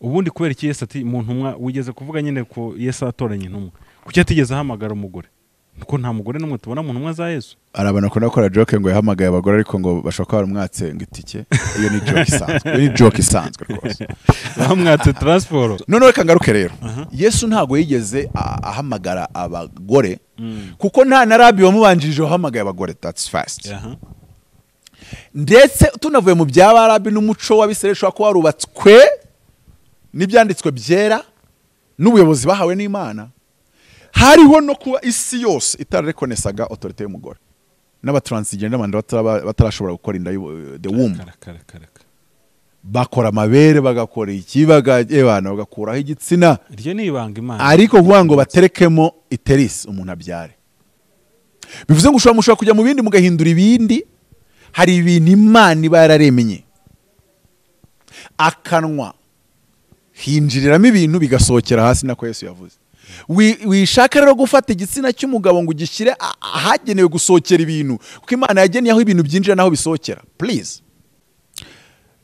ubundi kubera iki Yesu ati umuntu umwe wigeze kuvuga nyine ko Yesu atoranye intumwa kuki atigeze ahamagara umugore nuko nta mugore n'umwe tubona mu ntumwa za Yesu arabana ko nakora joke ngo yahamagaye abagore ariko ngo bashaka baramwatse ngo itike iyo ni joke isanzwe iyo ni joke isanzwe rwose bamwatse transport none reka ngaruke rero Yesu ntago yigeze ahamagara abagore kuko nta narabi wamubanjirije ahamagaye abagore that's fast ndetse tunavuye mu by'abarabi n'umuco w'abisirayeli ko warubatswe n'ibyanditswe byera n'ubuyobozi bahawe n'Imana hariho no kuba isi yose itarekonesaga autorité y'umugore n'abatransgender n'abandi batarashobora gukora inda the womb bakora amabere bagakora ikibagabana bagakuraho igitsina iryo ni ibanga Imana ariko kuvuga ngo baterekemo iterisi umuntu abyare bivuze ngo ushobora kujya mu bindi mugahindura ibindi hari ibintu Imana iba yararemye akanwa hinjiriramo ibintu bigasohokera hasi nako Yesu yavuze wishaka rero gufata igitsina cy'umugabo ngo ugishyire ahagenewe gusohokera ibintu kuko Imana yagennye aho ibintu byinjira naho bisohokera please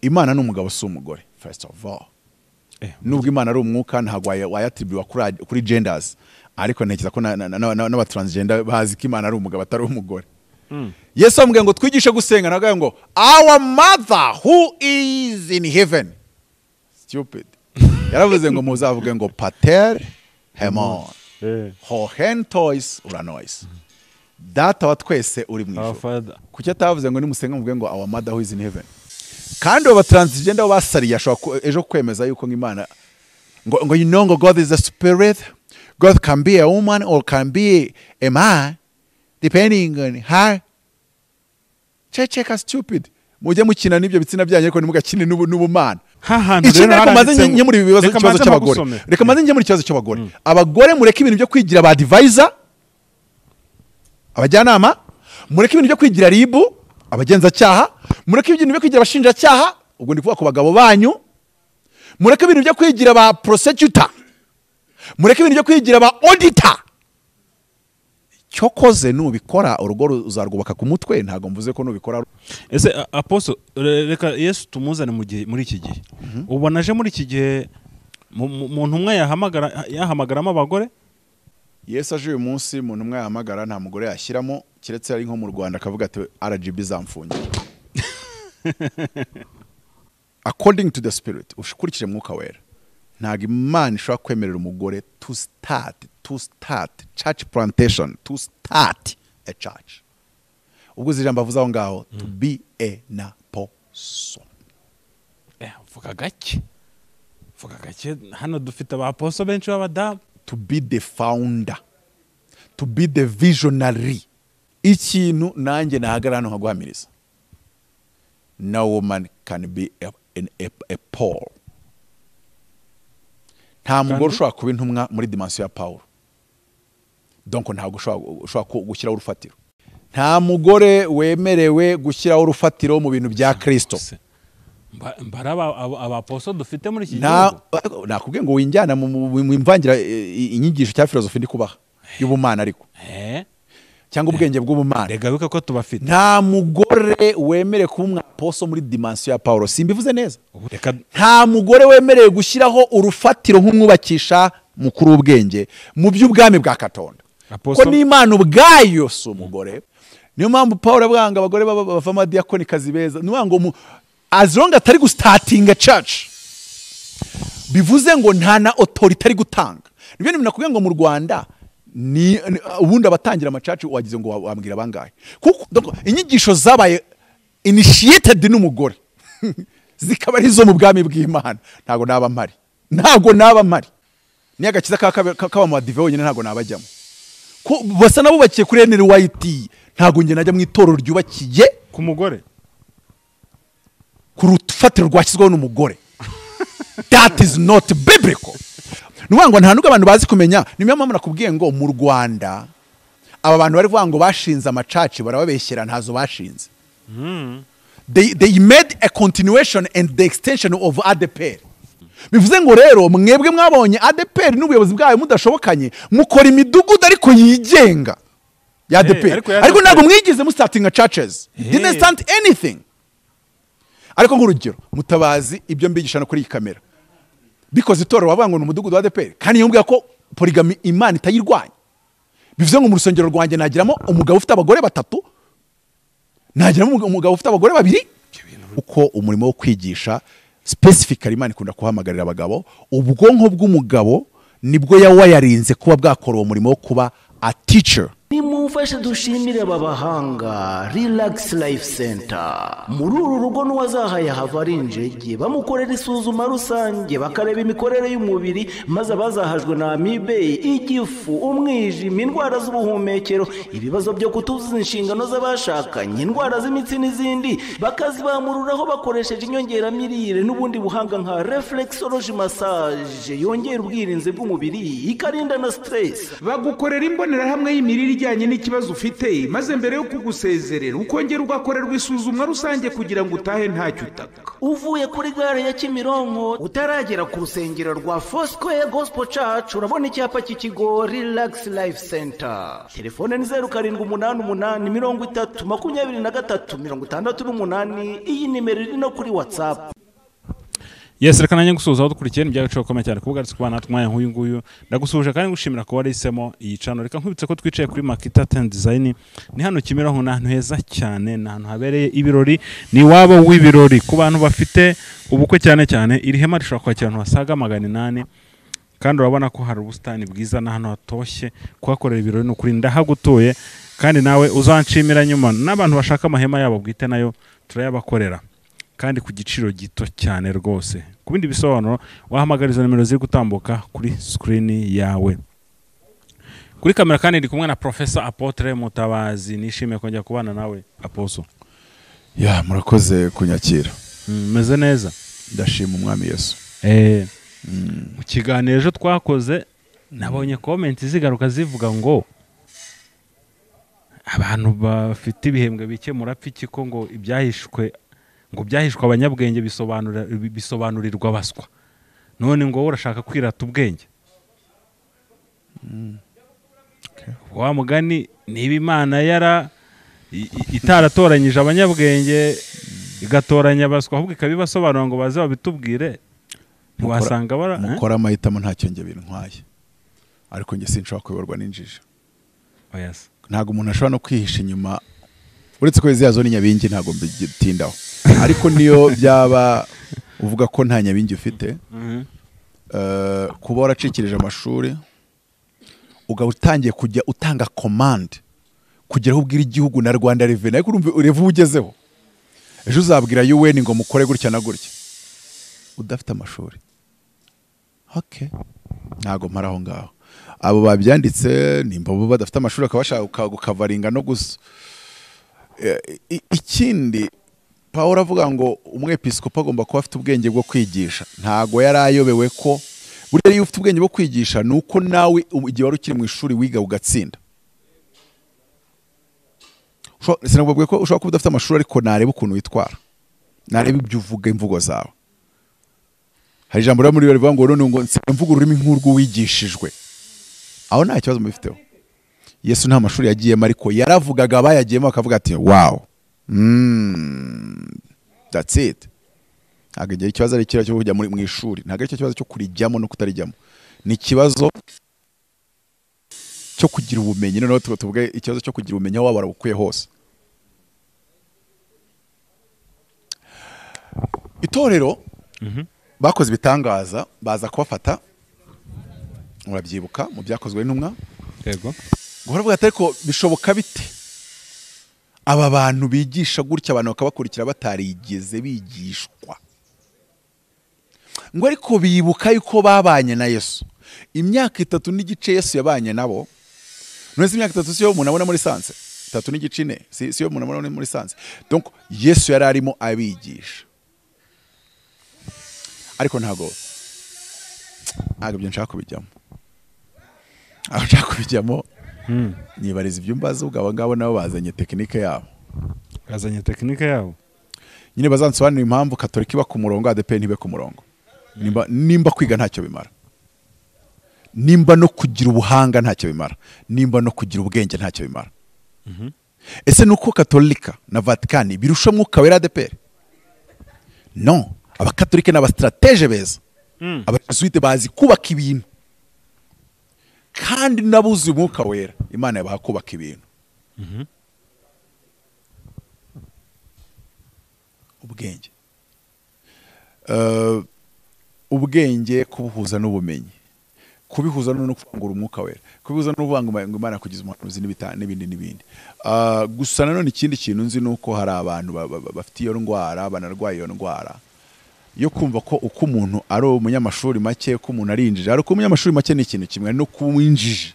Imana ni umugabo si umugore first of all nubwo Imana ari umwuka ntabwo wayatribuwa kuri genders ariko ntekereza ko n'abatransgender bazi ko Imana ari umugabo atari umugore Yesu amubwiye ngo twigishe gusenga nagaye ngo our mother who is in heaven stupid yaravuze ngo muzavuge ngo pater hemon ho hentois uranois data wa twese uri mu ijuru kuki atavuze ngo nimusenga muvuge ngo our mother who is in heaven kandi aba transgender basariye ashobora ejo kwemeza yuko Imana ngo you know ngo God is a spirit, God can be a woman or can be a man depending on her. Cheka stupid mujye mukina n'ibyo bitsina byanyu ariko nimugakine n'ubumana ikindi ariko maze njye muri ibibazo cy'abagore reka maze njye muri ikibazo cy'abagore abagore mureke ibintu byo kwigira ba advisor abajyanama mureke ibintu byo kwigira ribu abagenza cyaha mureke ibintu byo kwigira abashinja cyaha ubwo ndi kuvuga ku bagabo banyu mureke ibintu byo kwigira ba prosecutor mureke ibintu byo kwigira ba auditor cyokoze nubikora urugo uzarwubaka ku mutwe ntago mvuze ko nubikora ese apostle reka Yesu tumuzane muri iki gihe ubona aje muri iki gihe umuntu umwe yahamagaramo abagore Yesu aje uyu munsi umuntu umwe yahamagara nta mugore yashyiramo kiretse ari nko mu Rwanda akavuga ati RGB zamfungira according to the spirit ushikurikije mwuka wera ntago Imana ishobora kwemerera umugore to start church plantation, to start a church. Ubwo zijambo avuze aho ngaho to be an apostle. Vuga gake hano dufite aba apostle benshi b'abadamu. To be the founder, to be the visionary. Ikintu nanjye nahagara hano nkaguhamiriza. No woman can be a Paul. Nta mugore ushobora kuba intumwa muri dimension ya Paul. Donc ntabwo ushobora gushyiraho urufatiro. Nta mugore wemerewe gushyiraho urufatiro mu bintu bya Kristo. Mbaraba abaposo dufite muri iki gihugu. Nakubwiye ngo winjyana mu imvangira inyigisho cya filozofi ndi kubaha y'ubumana ariko. Cyangwa ubwenge bw'ubumana. Rega bika ko tubafite. Nta mugore wemere kuba umwaposo muri dimension ya Paulo. Simbivuze neza. Nta mugore wemerewe gushyiraho urufatiro nk'umwubakisha mukuru w'ubwenge mu by'ubwami bwa Katonda. Ko n'Imana ubwayo so umugore. Niyo mpamvu Paulo abwanga abagore bavamo diakoni kazi beza. Niyo ngo as long atari gustarting a church. Bivuze ngo nta na authority ari gutanga. Nibyo nakubwiye ngo mu Rwanda ni ubundi abatangira amacacu wagize ngo wambwira bangahe kuko inyigisho zabaye initiated n'umugore zikaba ari zo mu bwami bw'Imana ntago naba mpari ni agakiza kaba mu dive wonyine ntago nabajyamo ko basa nabubakiye kuri Henry White ntago nge najya mu itorero ryubakiye ku mugore ku rufatiro rwashyizweho n'umugore. That is not biblical. Nuwango nta nuko abantu bazi kumenya nimyo mpamvu nakubwiye ngo mu Rwanda aba bantu bari vuga ngo bashinze amacaci barababeshyera ntazo bashinze. They made a continuation and the extension of ADPR. Bivuze ngo rero mwebwe mwabonye ADPR n'ubuyobozi bwayo mudashobokanye mukora imidugudu ariko yigenga ya ADPR ariko ntabwo mwigize mu starting churches. Didn't start anything. Ariko nk'urugero Mutabazi ibyo mbigisha no kuri iyi kamera bikoze itorero wavuga ngo ni umudugudu wa ADEPR kandi yambwira ko polygamy Imana itayirwanya, bivuze ngo mu rusengero rwanjye nagiramo umugabo ufite abagore 3, nagiramo umugabo ufite abagore 2, uko umurimo wo kwigisha specifically Imana ikunda kuhamagarira abagabo. Ubwonko bw'umugabo nibwo yawayarinze kuba bwakora uwo murimo wo kuba a teacher. Nimumfashe dushimire aba bahanga Relax Life Center. Muri uru rugo n'uwazahaye hava ari injege, bamukorera isuzuma rusange bakareba imikorere y'umubiri, maze abazahajwe na amibe, igifu, umwijima, indwara z'ubuhumekero, ibibazo byo kutuzuza inshingano z'abashakanye, indwara z'imitsi n'izindi, bakazibamururaho bakoresheje inyongeramirire n'ubundi buhanga nka reflexology massage yongera ubwirinzi bw'umubiri ikarinda na stress. Bagukorera imbonerahamwe y'imirire ijyanye n'ikibazo ufite, maze mbere yo kugusezerera ukongera ugakorerwa isuzumwa rusange kugira ngo utahe ntacyo utaka. Uvuye kuri gare ya Kimironko utaragera ku rusengero rwa Foursquare Gospel Church, urabona icyapa cy'ikigo Relax Life Center. Telefone ni 0788 iyi nimero iri no kuri WhatsApp. Yes, reka nanjye gusuhuza aho dukurikiye n'ibyacu bakomeye cyane kubugaritse kubana natwe nk'uyu nguyu. Ndagusuhuje kandi ngushimira ko warisemo iyi channel. Reka nkwibutse ko twicaye kuri Makita Design, ni hano Kimironko, n'ahantu heza cyane, n'ahantu habereye ibirori, ni wabo w'ibirori ku bantu bafite ubukwe cyane cyane. Iri hema rishobora kwakira abantu basaga 800, kandi urabona ko hari ubusitani bwiza n'ahantu hatoshye kuhakorera ibirori. No kuri ndahagutuye, kandi nawe uzanshimira nyuma. N'abantu bashaka amahema yabo bwite nayo turayabakorera, kandi ku giciro gito cyane rwose. Ku bindi bisobanuro wahamagara izo nimero ziri gutambuka kuri screen yawe. Kuri kamera kandi ndi kumwe na Professor Apotre Mutabazi. Nishimiye kongera kubana nawe Aposo. Ya, murakoze kunyakira. Meze neza? Ndashima umwami Yesu. Mu kiganiro ejo twakoze nabonye comment zigaruka zivuga ngo abantu bafite ibihembwe bike murapfiki ko ngo ibyahishwe abanyabwenge bisobanurirwa baswa, none ngo urashaka kwirata ubwenge. Wa mugani niba Imana itaratoranyije abanyabwenge igatoranya baswa, ahubwo ikabibasobanura ngo baze babitubwire, ntiwasanga mukora amahitamo ntacyo nge bintwaye, ariko nge sinshobora kuyoborwa n'injiji. Ntabwo umuntu ashobora no kwihisha inyuma, uretse ko iziyazo n'inyabingi ntabwo mbitindaho, ariko niyo byaba uvuga ko nta nyabingi ufite, kuba waracikirije amashuri ugaba utangiye kujya utanga command kugira aho ubwira igihugu na Rwanda Revenue, ariko urumva urevu ugezeho, ejo uzabwira UN ngo mukore gutya na gutya udafite amashuri. Ntago mpara aho ngaho. Abo babyanditse nimba bo badafite amashuri akabashaka gukavaringa no gusa. Ikindi Paul avuga ngo umwepiskopa agomba kuba afite ubwenge bwo kwigisha. Ntago yarayobewe ko buriya iyo ufite ubwenge bwo kwigisha nuko nawe igihe wari ukiri mu ishuri wiga ugatsinda. Sinababwiye ko ushobora kuba udafite amashuri ariko nareba ukuntu witwara, nareba ibyo uvuga, imvugo zawe. Hari ijambo ryo muri rivuga ngo none ngo imvugo ururimi nk'urwo wigishijwe, aho nta kibazo mubifiteho. Yesu nta mashuri yagiyemo, ariko yaravugaga abayagiyemo akavuga ati wow, that's it. Ntabwo igihe ikibazo ari cyo kujya mu ishuri, ntabwo ari cyo kibazo cyo kurijyamo no kutarijyamo, ni ikibazo cyo kugira ubumenyi. Noneho tuvuge ikibazo cyo kugira ubumenyi aho waba warabukuye hose. Itorero bakoze ibitangaza, baza kubafata, urabyibuka mu byakozwe n'intumwa. Yego. Guhora ariko bishoboka bite aba bantu bigisha gutya abantu bakabakurikira batarigeze bigishwa? Ngo ariko bibuka yuko babanye na Yesu imyaka 3 n'igice. Yesu yabanye nabo, none imyaka 3 siyo umuntu abona muri sanse, 3 n'igice ne siyo umuntu abona muri sanse. Donc Yesu yari arimo abigisha, ariko ntago byo nshaka kubijyamo. Aho nshaka kubijyamo nibariza ibyo mbaza, ubwo ngabo nabo bazanye tekinike yabo. Nyine bazansobanurira impamvu Katolika iba ku murongo, ADP ntibe ku murongo. Nimba kwiga ntacyo bimara, nimba no kugira ubuhanga ntacyo bimara, nimba no kugira ubwenge ntacyo bimara. Ese nuko Katolika na Vatican birusha mwuka wera ADP? No, abakatolika n'abastrateje beza abajesuite bazi kubaka ibintu kandi nabuze umwuka wera Imana yabaha kubaka ibintu. ubwenge kubuhuza n'ubumenyi, kubihuza no kuvangura umwuka wera, kubihuza no kuvanga ngo Imana kugize umuhanuzi n'ibindi. Gusa nanone ikindi kintu nzi nuko hari abantu bafite iyo ndwara, banarwaye iyo ndwara yo kumva ko uko umuntu ari umunyamashuri make, ko umuntu ari injiji. Ariko umunyamashuri make ni ikintu kimwe no kuba injiji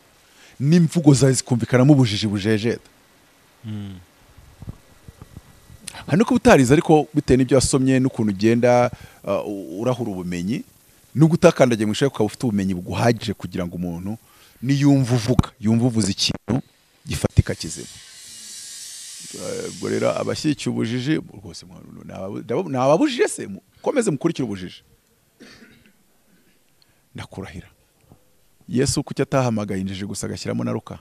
n'imvugo zawe zikumvikanamo ubujiji bujejeta. Hano ko butarize ariko bitewe n'ibyo wasomye n'ukuntu ugenda urahura ubumenyi no gutakandagiye mu ishuri ukaba ufite ubumenyi buguhagije kugira ngo umuntu niyumva uvuze ikintu gifatika kizima. Ubwo rero abashyigikiye ubujiji rwose nababujije se komeze mukurikira ubujiji. Ndakurahira Yesu kuki atahamagaye injiji gusa agashyiramo na Luka,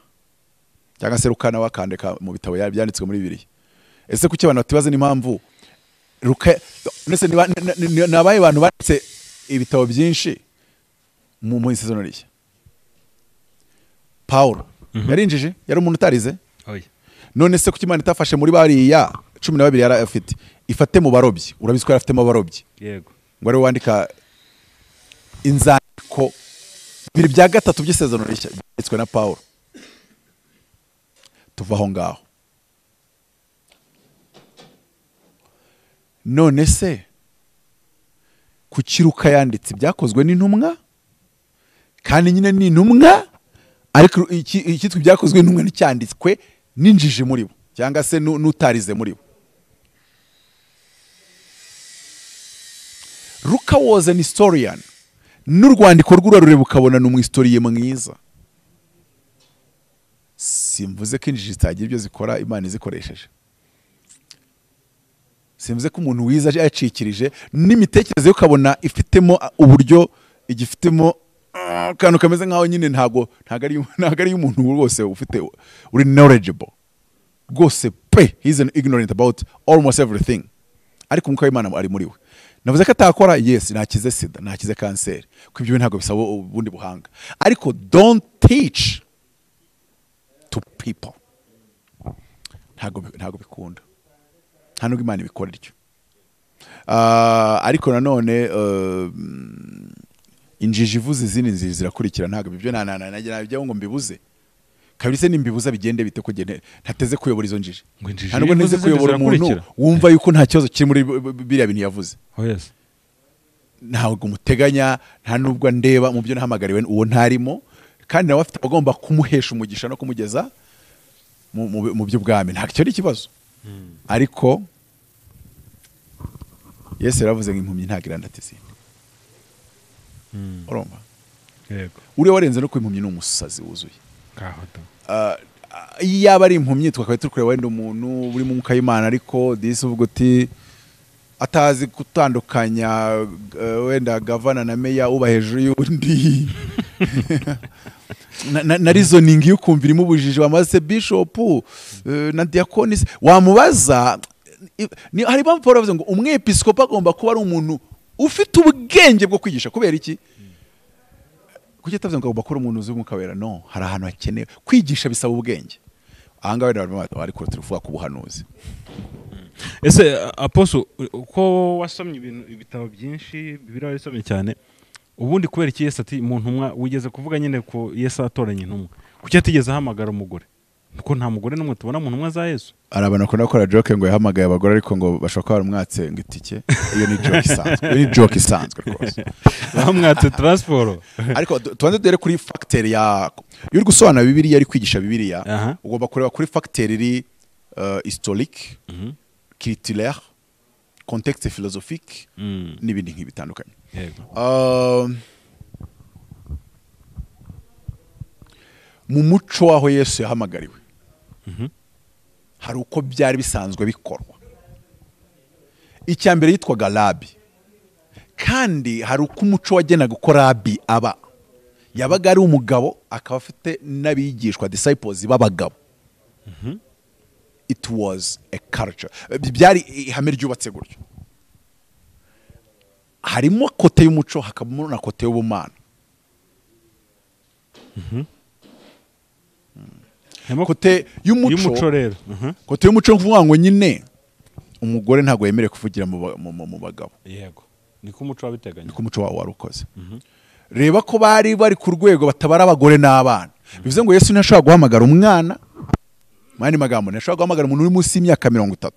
cyangwa se Luka nawe akandika mu bitabo byanditswe muri Bibiliya? Ese kuki abantu batibaza n'impamvu Luka nese nabaye abantu banditse ibitabo byinshi mu isezerano rishya? Paulo yarinjije, yari umuntu utarize. None se kuki Imana itafashe muri bariya 12 yari afite ifate mu barobyi? Urabizi ko yari afite mu barobyi, yego, ngo ari wandika inzandiko 2/3 by'isezerano rishya byanditswe na Paulo. Tuva aho ngaho. None se kuki Luka yanditse byakozwe n'intumwa, kandi nyine ni intumwa, ariko ikitwa byakozwe n'intumwa nticyanditswe n'injiji muri bo cyangwa se n'utarize muri bo? Luka was an historian, n'urwandiko rw'urarure bukabona n'umwistoriye mwiza. Simvuze ko injiji zitagira ibyo zikora Imana izikoresheje, simvuze ko umuntu wiza yacikirije n'imitekerereze yo kabona ifitemo uburyo igifitemo kantu kameze nkaho nyine ntago ari umuntu rwose ufite uri knowledgeable rwose pe, he's an ignorant about almost everything, ariko umwuka w'Imana ari muri we. Navuze ko atakora, yes, nakize sida, nakize kanseri, ko ibyo ntago bisaba ubundi buhanga, ariko don't teach to people, ntago bikunda, nta nubwo Imana ibikora ityo. Ariko nanone injiji ivuze izindi nzira zirakurikira, ntabwo ibyo najya ngo mbibuze kabiri. Se nimbibuza bigende bite ko ntateze kuyobora izo njiji, nta nubwo nteze kuyobora umuntu wumva yuko nta kibazo kiri muri biriya bintu yavuze. Ntabwo muteganya, nta nubwo ndeba mu byo nahamagariwe uwo ntarimo, kandi nawe afite agomba kumuhesha umugisha no kumugeza mu by'ubwami, nta cyo ari ikibazo. Ariko Yesu yaravuze ngo impumyi ntago irandatiza. Urumva? Yego. Uriya warenze no impumyi ni umusazi wuzuye. Yaba ari impumyi twakaba turi kureba wenda umuntu uri mu mwuka w'Imana, ariko disi uvuga uti atazi gutandukanya wenda gavana na meya uba hejuru y'undi na reasoning y'ukumvira imubujije, wamaze bishop na diakoni wamubaza. Hari bamwe Paul avuze ngo umwepiskopi agomba kuba ari umuntu ufite ubwenge bwo kwigisha. Kubera iki? Kuki atavuze ngo agomba kuba umuntu uzi umwuka wera? No, hari ahantu hakenewe kwigisha bisaba ubwenge. Ahanga wenda ariko turuvuga ku buhanuzi. Ese Apostle, uko wasomye ibitabo byinshi Bibiliya yasomye cyane, ubundi kubera iki Yesu ati mu ntumwa wigeze kuvuga nyine ko Yesu atoranya intumwa, kuki atigeze ahamagara umugore? Kuko nta mugore n'umwe tubona mu ntumwa za Yesu. Arabana ko nakora joke ngo yahamagaye abagore, ariko ngo bashaka baramwatse ngo itike. Iyo ni joke isanzwe, iyo ni joke isanzwe rwose. Bamwatse transport. Ariko tubanze dere kuri factor ya uri gusobanura Bibiliya, ari kwigisha Bibiliya, ugomba kureba kuri factor iri historique, culturel, contexte philosophique n'ibindi nk'ibitandukanye. Mu muco aho Yesu yahamagariwe, hari uko byari bisanzwe bikorwa. Icya mbere yitwaga rabi, kandi hari uko umuco wagenaga uko rabi aba. Yabaga ari umugabo, akaba afite n'abigishwa disciples b'abagabo. It was a culture. Byari ihame ryubatse gutyo. harimo kote y'umuco hakabamo na kote y'ubumana. Kote y'umuco rero kote y'umuco kuvuga ngo nyine umugore ntabwo yemerewe kuvugira mu bagabo. Yego, niko umuco wabiteganya, niko umuco wari ukoze. Reba ko bari ku rwego batabara abagore n'abana. Bivuze ngo Yesu ntashobora guhamagara umwana, mani magambo ntashobora guhamagara umuntu uri munsi y'imyaka 30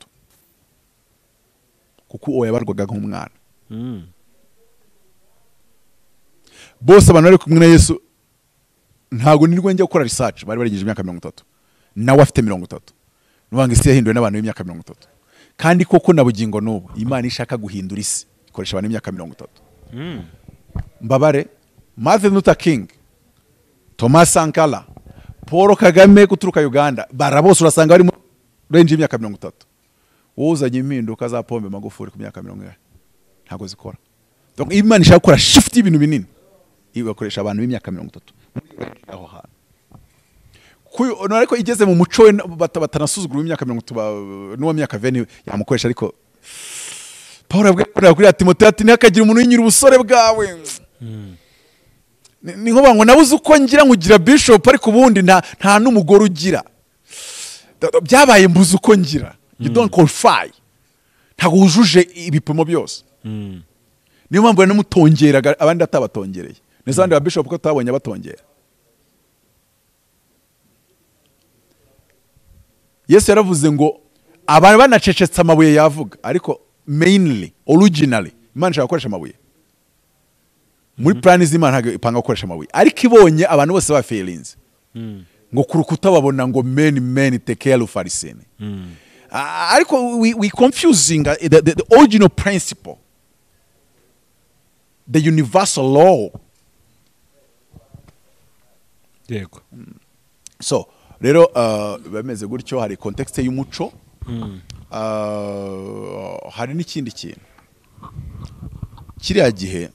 kuko uwo yabarwaga nk'umwana. Bose abantu bari kumwe na Yesu ntabwo nirwo njye gukora research, bari baregeje imyaka 30 nawe afite 30. Nubanga isi yahinduwe n'abantu b'imyaka 30, kandi koko na bugingo n'ubu Imana ishaka guhindura isi ikoresha abantu b'imyaka 30. Mbabare, Martin Luther King, Thomas Sankara, Paul Kagame guturuka Uganda, barabose urasanga bari mu range y'imyaka 30. Wuzanye impinduka za pombe magufuri ku myaka 30 ntago zikora. Donc Imana ishaka gukora shift y'ibintu binini ibakoresha abantu b'imyaka 30 aho hantu. Kuyo ariko igeze mu muco we batanasuzugura imyaka 30 n'uwa myaka 20 yamukoresha. Ariko Paul abwira kuri Timotheo ati ntakagira umuntu yinyira ubusore bwawe. Ni nko bango nabuze uko ngira nkugira bishop ariko ubundi nta n'umugore ugira. Byabaye mbuze uko ngira. You don't qualify. Ntago wujuje ibipimo byose. Niyo mpamvu n'amutongeraga abandi atabatongereye. Nezandi ba bishop ko tabonye abatongera. Yesu yaravuze ngo abantu banacecetse amabuye yavuga, ariko mainly originally Imana ishaka gukoresha amabuye. Muri plan z'Imana ntago ipanga gukoresha amabuye, ariko ibonye abantu bose ba feelings ngo kurukuta babona ngo men take care of farisene. Ariko we confusing the original principle, the universal law. Yego. So rero bameze gutyo, hari context y'umuco. Hari n'ikindi kintu kiriya gihe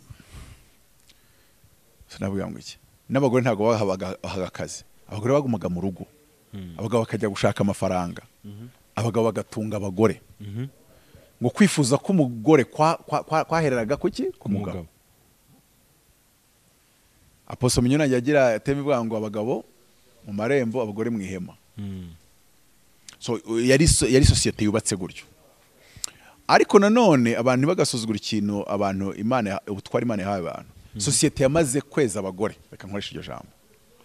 sinavuga ngo iki, n'abagore ntago bahabaga akazi. Abagore bagumaga mu rugo, abagabo bakajya gushaka amafaranga, abagabo bagatunga abagore. Ngo kwifuza ko umugore kwahereraga kuki ku mugabo. Apostle Mignone yagira teme ngo abagabo mu marembo, abagore mu ihema. So yari societe yubatse gutyo. Ariko nanone abantu bagasuzugura ikintu abantu Imana ubutwari Imana yahaye abantu. Societe yamaze kweza abagore, reka nkoresha iryo jambo,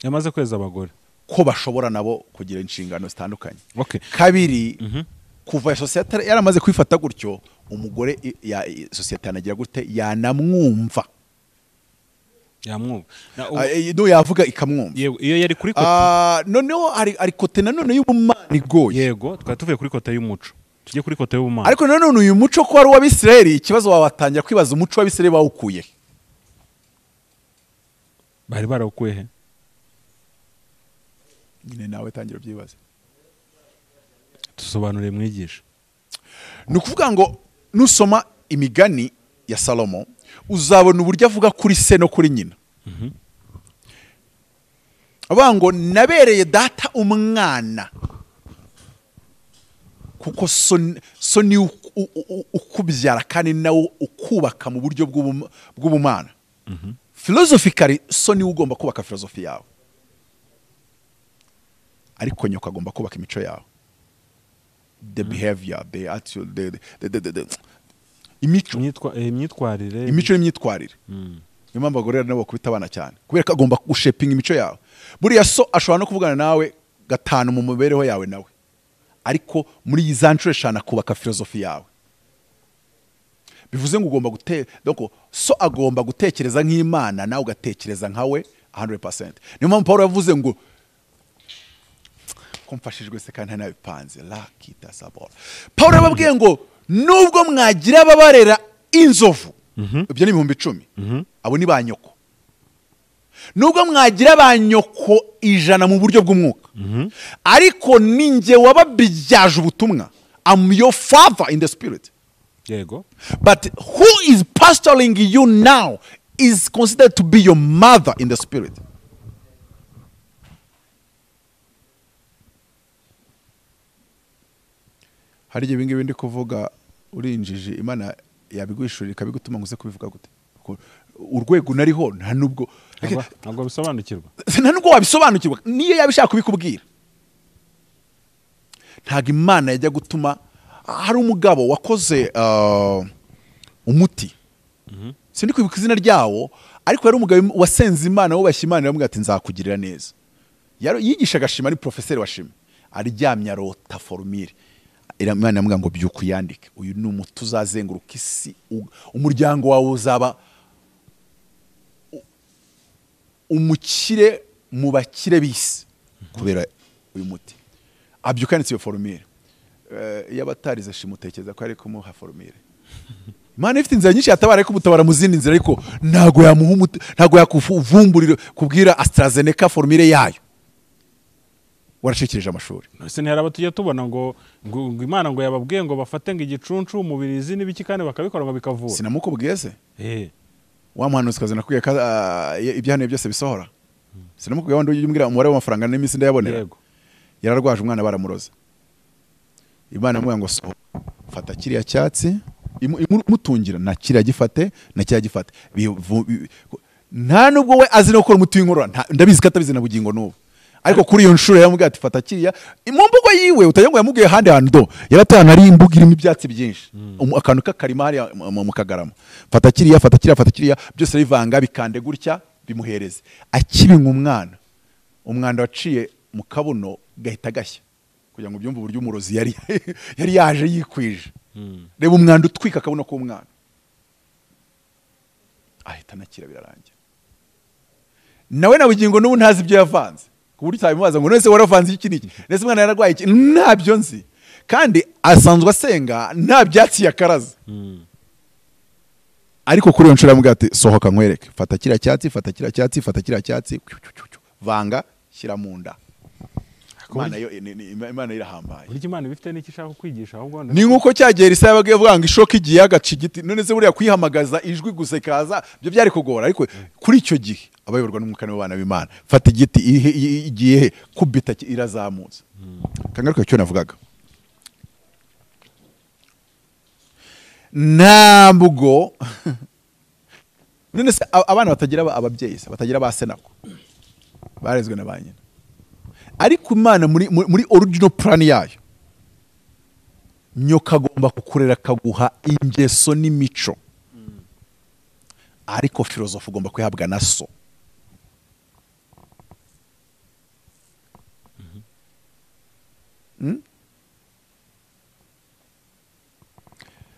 yamaze kweza abagore ko bashobora nabo kugira inshingano zitandukanye. Okay. Kabiri, kuva societe yaramaze kwifata gutyo, umugore societe yanagira gute yanamwumva. No yavuga ikamwumva. Iyo yari kuri kote. Noneho ari kote nanone y'ubumana igoye. Yego, twatuvuye kuri kote y'umuco, tujye kuri kote y'ubumana. Ariko nanone uyu muco ko ari uw'Abisirayeli, ikibazo watangira kwibaza umuco w'Abisirayeli bawukuye. Bari barawukuye he? Nyine nawe tangira byibaze. Tusobanure mwigisha. Ni ukuvuga ngo nusoma imigani ya Salomo uzabona uburyo avuga kuri se no kuri nyina. Avuga ngo nabereye data umwana kuko so ni ukubyara kandi nawe ukubaka mu buryo bw'ubumana. Philosophically so ni ugomba kubaka philosophy yawe, ariko nyoko agomba kubaka imico yawe, the behavior, the attitude, the imyitwarire. Imico n'imyitwarire. Niyo mpamvu abagore nabo bakubita abana cyane, kubera ko agomba gushaping imico yawe. Buriya so ashobora no kuvugana nawe gatanu mu mubereho yawe nawe, ariko muri za ncuro eshanu kubaka philosophy yawe. Bivuze ngo ugomba donc so agomba gutekereza nk'Imana, nawe ugatekereza nkawe 100%. Niyo mpamvu Paul yavuze ngo kumfashijwe se kandi ntabipanze la kita sabora. Paul yababwiye ngo nubwo mwagira ababarera inzovu, ibyo ni 10,000, abo ni ba nyoko. Nubwo mwagira ba nyoko 100 mu buryo bw'umwuka, ariko ninjye wababyaje ubutumwa. I'm your father in the spirit. Yego. But who is pastoring you now is considered to be your mother in the spirit. Hari ibingi bindi kuvuga urinjije Imana yabiguhishurira ikabigutuma ngo uze kubivuga gute? Urwego nariho nta nubwo ntabwo bisobanukirwa, nta nubwo wabisobanukirwa niyo yabishaka kubikubwira. Ntabwo Imana yajya gutuma. Hari umugabo wakoze umuti, sindi kwibuka izina ryawo, ariko yari umugabo wasenze Imana, wubashye Imana, aramubwira ati nzakugirira neza. Yigishaga shima, ari professeur wa shima, aryamye arota formule. Imana yamubwira ngo byuka uyandike, uyu ni umuti uzazenguruka isi, umuryango wawe uzaba umukire mu bakire bisi kubera uyu muti. Abyuka yanditse iyo formule. Iyo abatarize shimutekereza ko ari kumuha formule. Imana ifite inzira nyinshi yatabara, ariko ubutabara mu zindi nzira, ariko ntago yamuha umuti, ntago yakuvumburira kubwira AstraZeneca formule yayo. Warashikirije amashuri. Ese ntihari tujya tubona ngo Imana ngo yababwiye ngo bafate ngo igicuncu umubirizi n'ibiki kandi bakabikora ngo bikavura. Sinamukubwiye se? Wa muhanuzi kaza nakwiye ibyahanuye byose bisohora. Sinamukubwiye wandi umbwira umubare w'amafaranga n'iminsi ndayabonera. Yego. Yararwaje umwana baramuroza. Imana amubwira ngo fata kiriya cyatsi imutungira, na kiriya gifate, na kiriya gifate. Nta nubwo we azi no gukora umuti w'inkorora, ndabizi ko atabizi na bugingo n'ubu. Ariko kuri iyo nshuro yamubwira ati fata kiriya, mu mbugo yiwe utajya ngo yamubwiye handi hantu do, yaratana ari imbuga irimo ibyatsi byinshi, akantu k'akarima hari mu kagarama. Fata kiriya, fata kiriya, fata kiriya, byose bivanga bikande gutya bimuhereze. Akibinga umwanda waciye mu kabuno gahita gashya, kugira ngo byumve uburyo umurozi yari yaje yikwije. Reba umwanda utwika akabuno k'umwana, ahita nakira, birarangira. Nawe na bugingo n'ubu ntazi ibyo yavanze, ku buryo utabimubaza ngo nese waravanze iki niki, nese umwana yararwaye iki, ntabyo nzi. Kandi asanzwe asenga nta byatsi yakaraza. Ariko kuri iyo nshuro yamubwira ati sohoka nkwereke, fata kiriya cyatsi, fata kiriya cyatsi, fata kiriya cyatsi, vanga, shyira mu nda. Imana irahambaye. Buri Imana bifite n'iki ishaka kwigisha, ahubwo ni nkuko cyagera Isa yabaga yavuga ngo ishoka igiye agaca igiti, none se buriya kuyihamagaza ijwi gusa ikaza byo byari kugora. Ariko kuri icyo gihe abayoborwa n'umwuka n'abana b'Imana, fata igiti igiye kubita irazamutse. Kangaruka cyo navugaga, ntabwo none se abana batagira ababyeyi, batagira ba se nako barezwe na ba nyina. Ariko Imana muri original plan yayo, nyoka agomba kukurera akaguha ingeso n'imico, ariko filozofi ugomba kwihabwa na so.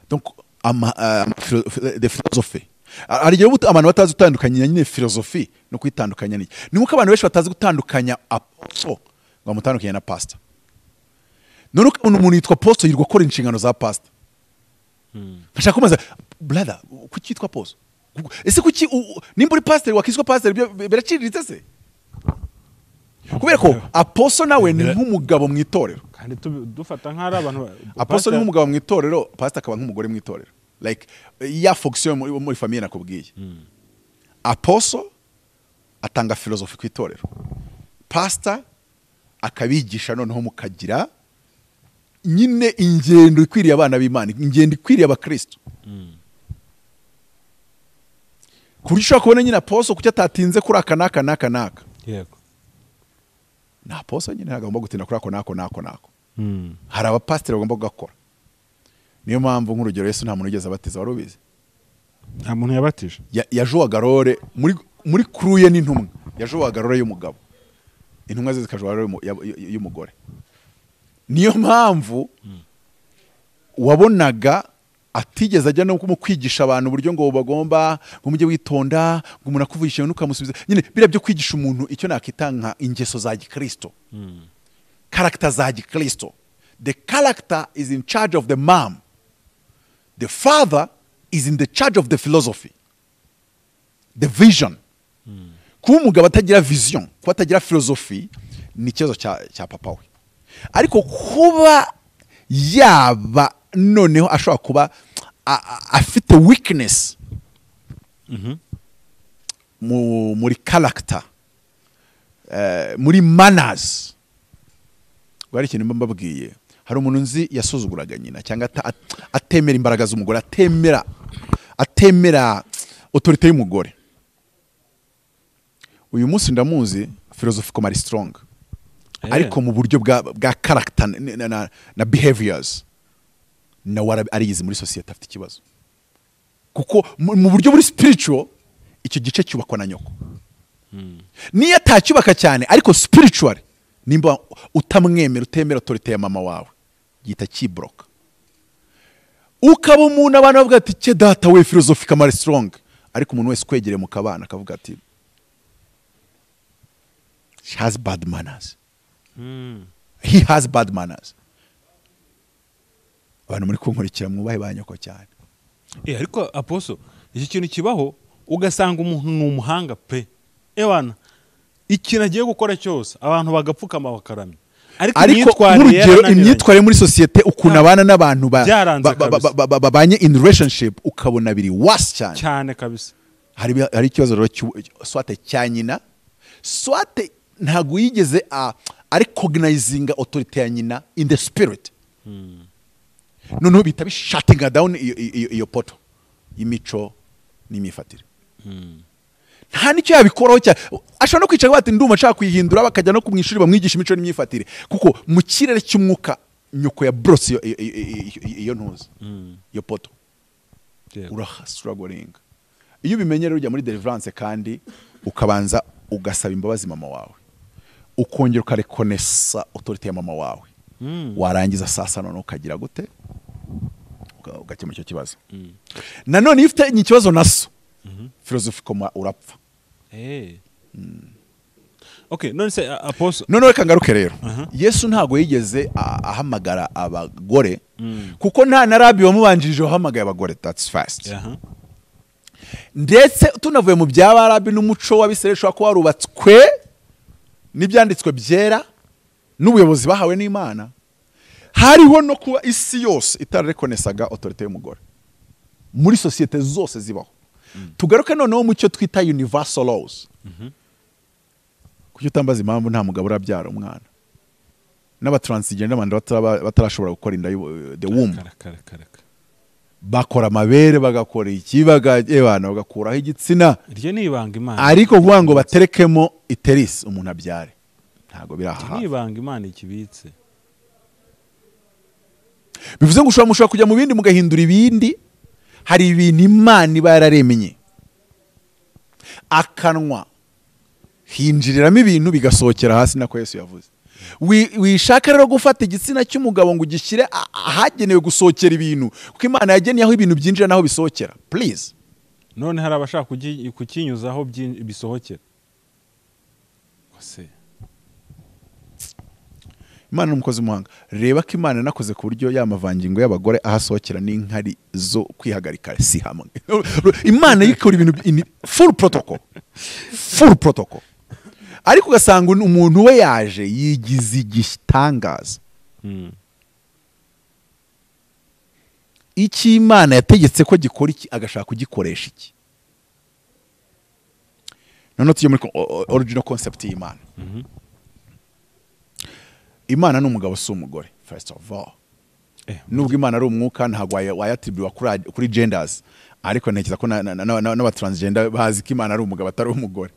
Donc de philosophie ariyo abantu batazi gutandukanya nyine filozofi no kwitandukanya n'iki. Ni nkuko abantu benshi batazi gutandukanya apostle ngo mutandukanye na pastor. None umuntu yitwa apostle yirwa akora inshingano za pastor. Ashaka kumaza brother, kuki yitwa apostle? Ese kuki nimba uri pastor wakiswa pastor biraciriritse se? Kubera ko apostle nawe ni nk'umugabo mu itorero. Kandi dufata nk'ari abantu, apostle ni nk'umugabo mu itorero, pastor akaba nk'umugore mu itorero. Like ya fonction muri famille nakubwiye. Apostle atanga philosophy ku itorero, pastor akabigisha noneho mukagira nyine ingendo ikwiriye abana b'Imana, ingendo ikwiriye abakristo. Kuri ushaka kubona nyine apostle kuki atatinze kuri aka naka. Yego. Na apostle nyine agomba gutinda kuri ako nako. Hari abapasiteri bagomba gukora. Niyo mpamvu nk'urugero Yesu nta muntu ugeze abatiza, wari ubizi? Nta muntu yabatije. Yajowaga role muri kruye n'intumwa, yajowaga role y'umugabo, intumwa ze zikajowa role y'umugore. Niyo mpamvu wabonaga atigeze ajya no kwigisha abantu uburyo ngo bagomba ngo mujye witonda, ngo umuntu akuvugisha n'ukamusubiza. Nyine bira byo kwigisha umuntu icyo nakitanga ingeso za gikristo, character za gikristo. The character is in charge of the mom. The father is in the charge of the philosophy, the vision. Kuba umugabo atagira vision, kuba atagira philosophy ni ikibazo cya papa we. Ariko kuba yaba noneho ashobora kuba afite weakness muri character, muri manners. Gwari ikintu mbabwiye, hari umuntu nzi yasuzuguraga nyina cyangwa atemera imbaraga z'umugore, atemera autorité y'umugore. Uyu munsi ndamuzi philosophical strong, ariko mu buryo bwa character na behaviors nawe ariyizi muri society afite ikibazo, kuko mu buryo buri spiritual icyo gice cyubakwa na nyoko. Niyo atacyubaka cyane ariko spiritually nimba utamwemera, utemera autorité ya mama wawe, gita kibroka. Ukaba umuntu abantu bavuga ati cye data we philosophical strong, ariko umuntu wese kwegereye mu kabana akavuga ati she has bad manners. He has bad manners. Abantu muri kunkurikira mwubahe banyoko cyane. Ariko aposo iki kintu kibaho ugasanga umuntu ni umuhanga pe. Ewana ikintu agiye gukora cyose abantu bagapfukama bakaramya. Ariko imyitwarire muri societe ukuna abana n'abantu babanye in relationship ukabona biri worse cyane kabisa. Hari ikibazo rero swate cyanyina, swate ntago yigeze recognizing authority ya nyina in the spirit. Noneho bita shutting down iyo poto y'imico n'imifatire. Nta nicyo yabikoraho cyane, ashobora no kwicara bati nduma nshaka kuyihindura, bakajya no kumwishuri bamwigisha imico n'imyifatire, kuko mu kirere cy'umwuka nyoko ya brose iyo ntuza iyo poto struggling. Iyo ubimenye rero ujya muri deliverance kandi ukabanza ugasaba imbabazi mama wawe, ukongera ukarekonesa autorité ya mama wawe, warangiza sasa none ukagira gute ugakemura icyo kibazo. Nanone ifite ikibazo naso philosophical urapfa. Okay, none se apostle, none reka ngaruke rero. Yesu ntago yigeze ahamagara abagore, kuko nta narabi wamubanjirije ahamagaye abagore. That's fast. Ndetse tunavuye mu by'abarabi n'umuco w'abiseresho ko warubatswe n'ibyanditswe byera n'ubuyobozi bahawe n'Imana, hariho no kuba isi yose itarekonesaga autorité y'umugore muri societe zose zibaho. Tugaruke noneho mu cyo twita universal laws. Kuki utambaza impamvu nta mugabo urabyara umwana, n'abatransgender n'abandi batarashobora gukora inda the womb, bakora amabere bagakora ikibaga ebana bagakuraho igitsina, iryo ni ibanga Imana, ariko kuvuga ngo baterekemo iterisi umuntu abyare ntago biraha. Ni ibanga Imana ikibitse. Bivuze ngo mushobora kujya mu bindi mugahindura ibindi. Hari ibintu Imana iba yararemenye, akanwa hinjiriramo ibintu bigasohokera hasi, nako Yesu yavuze. Wishaka rero gufata igitsina cy'umugabo ngo ugishyire ahagenewe gusohokera ibintu, kuko Imana yagennye aho ibintu byinjira naho bisohokera. Please, none hari abashaka kukinyuzaho bisohokera. Imana n'umukozi umuhanga. Reba ko Imana nakoze ku buryo yamavangingo y'abagore ahasohokera n'inkari zo kwihagarika si hamwe. Imana yikora ibintu full protocol. Ariko ugasanga umuntu we yaje yigize igitangaza. Iki Imana yategetse ko gikora iki agashaka kugikoresha iki. None tujye muri original concept y'Imana. Imana n'umugabo si umugore first of all. Nubwo Imana ari umwuka ntabwo wayatribuwa kuri genders, ariko ntekereza ko n'abatransgender bazi ko Imana ari umugabo atari umugore.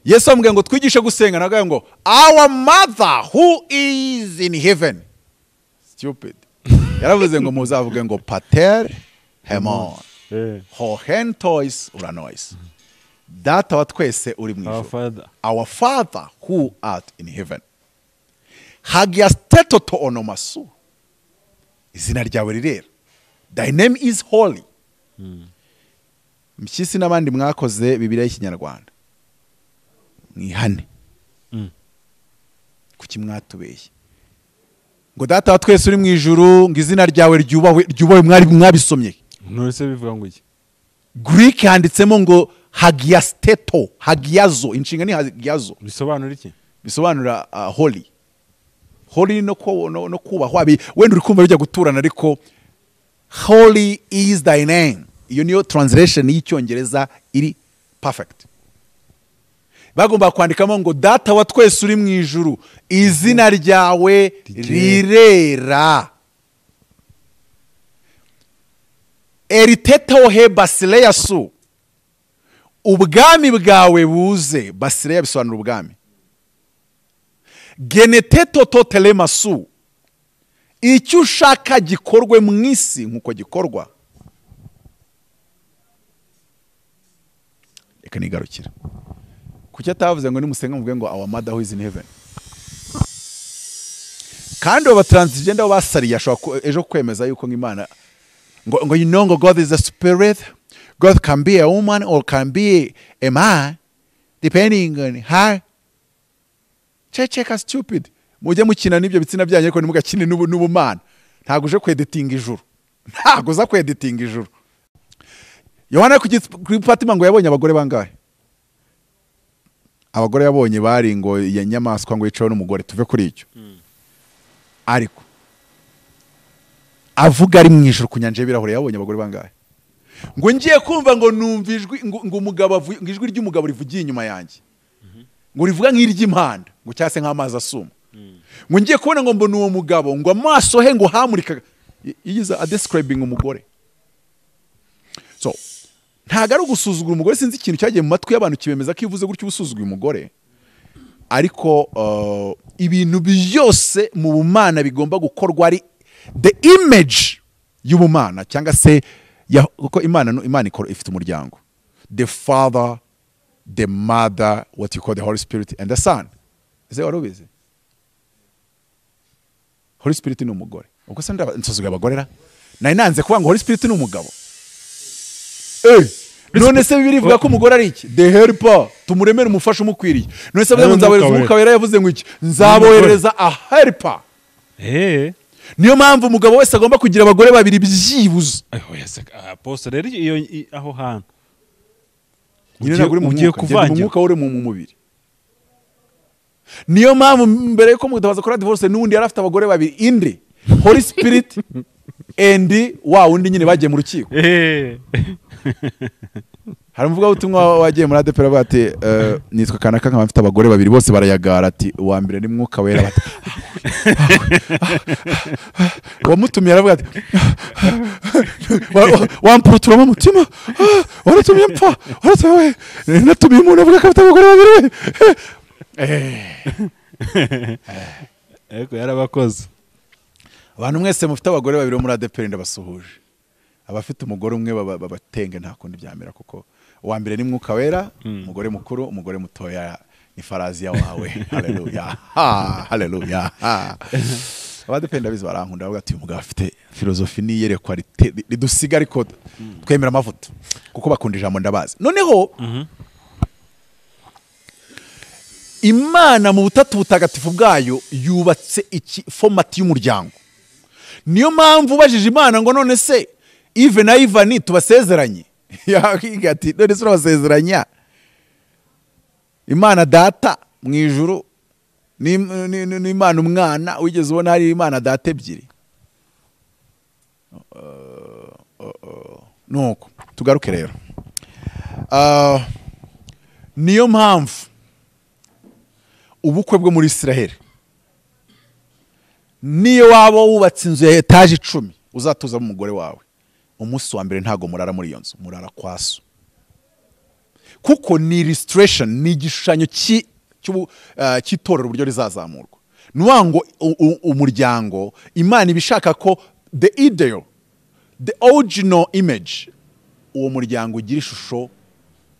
Yesu amubwiye ngo twigishe gusenga, nagaye ngo our mother who is in heaven. Stupid. Yaravuze ngo muzavuge ngo pater hemon hohentois uranois, data wa twese uri mu ijuru, our father who art in heaven. Hagiasteto to onomasu, izina ryawe rirera, thy name is holy. Mpyisi n'abandi mwakoze Bibiliya y'Ikinyarwanda mwihane, kuki mwatubeshye ngo data wa twese uri mu ijuru, ngo izina ryawe ryubahwe mwabisomye. None se bivuga ngo iki? Greek handitsemo ngo hagiasteto, hagiazo, inshinga ni hagiazo. Bisobanura iki? Bisobanura holy. Holy no kubahwa, wenda uri kumva bijya guturana, ariko holy is thy name. Iyo niyo translation y'icyongereza iri perfect. bagomba kwandikamo ngo data wa twese uri mu ijuru, izina ryawe rirera. Eriteto he basileya su, ubwami bwawe buze. Basileya bisobanura ubwami. Geneteto totelema su, icyo ushaka gikorwe mu isi nk'uko gikorwa. Reka nigarukira. Kuki atavuze ngo nimusenga muvuge ngo our mother who is in heaven? Kandi aba transgender basariye ashobora ejo kwemeza yuko nk'Imana ngo you know ngo God is a spirit, God can be a woman or can be a man depending on her. Cheka stupid. Mujye mukina n'ibyo bitsina byanyu ariko nimugakine n'ubumana. Ntago uje kweditinga ijuru. Ntago za kweditinga ijuru. Yohana kuri Fatima ngo yabonye abagore bangahe? Abagore yabonye bari ngo ya nyamaswa ngo yicaho n'umugore, tuve kuri icyo. Ariko avuga ari mu ijuru ku nyanja y'ibirahure yabonye abagore bangahe? Ngo ngiye kumva ngo numva ijwi ngo umugabo ngo ijwi ry'umugabo rivugiye inyuma yanjye. Ngo rivuga nk'iry'impanda ngo cyase nk'amazi asuma. Ngo ngiye kubona ngo mbona uwo mugabo ngo amaso he ngo hamurika. Yiza a describing umugore. So ntago ari ugusuzugura umugore, sinzi ikintu cyagiye mu matwi y'abantu kibemeza ko ivuze gutyo ubusuzuguye umugore. Ariko ibintu byose mu bumana bigomba gukorwa ari the image y'ubumana, cyangwa se kuko Imana ifite umuryango. The Father, the Mother, what you call the Holy Spirit, and the Son. Ese wari ubizi? Holy Spirit ni umugore. Ubwo se nsuzugura abagore ra? Nari nanze kuvuga ngo Holy Spirit ni umugabo. None se Bibiliya ivuga ko umugore ari iki? The helper, tumuremere umufasha umukwiriye. None se ngo nzabohereza umwuka wera, yavuze ngo iki? Nzabohereza a helper. Niyo mpamvu umugabo wese agomba kugira abagore babiri byibuze. Apostle rero iyo aho hantu ugiye kuvanga umwuka uri mu mubiri. Niyo mpamvu mbere yuko mutabaza kora divorce n'undi yari afite abagore babiri, inde Holy Spirit and undi nyine bagiye mu rukiko. Hari umuvuga ubutumwa wagiye muri ADP bati nitwa kanaka nkaba mfite abagore babiri bose barayagara ati uwa mbere ni mwuka wera bati wamutumye aravuga ati wamputura mu mutima waratumye mpfa waratumye natumye umuntu avuga ko afite abagore babiri. Ego yarabakoze. Abantu mwese mufite abagore babiri muri ADP ndabasuhuje. Abafite umugore umwe babatenge nta kundi byamera, kuko uwa mbere ni mwuka wera, umugore mukuru, umugore mutoya ni faraziya wawe. Haleluya. Haleluya. Abadependa bizi barankunda bavuga ati umugabo afite filozofi ni yerekwa ridusiga ariko twemera amavuta kuko bakunda ijambo ndabazi. Noneho Imana mu butatu butagatifu bwayo yubatse iki format y'umuryango. Niyo mpamvu ubajije Imana ngo none se Ive na Ivani tubasezeranye? Yakiga ati none se urabasezeranya? Imana data mu ijuru ni Imana umwana, wigeze ubona hari Imana data ebyiri? Nuko tugaruke rero. Niyo mpamvu ubukwe bwo muri Israel, niyo waba wubatse inzu ya etaje 10 uzatuza mu mugore wawe, umunsi wa mbere ntago murara muri iyo nzu, murara kwaso. Kuko ni illustration, ni igishushanyo cy'itorero uburyo rizazamurwa. Nuwango umuryango Imana ibishaka ko the ideal, the original image, uwo muryango ugira ishusho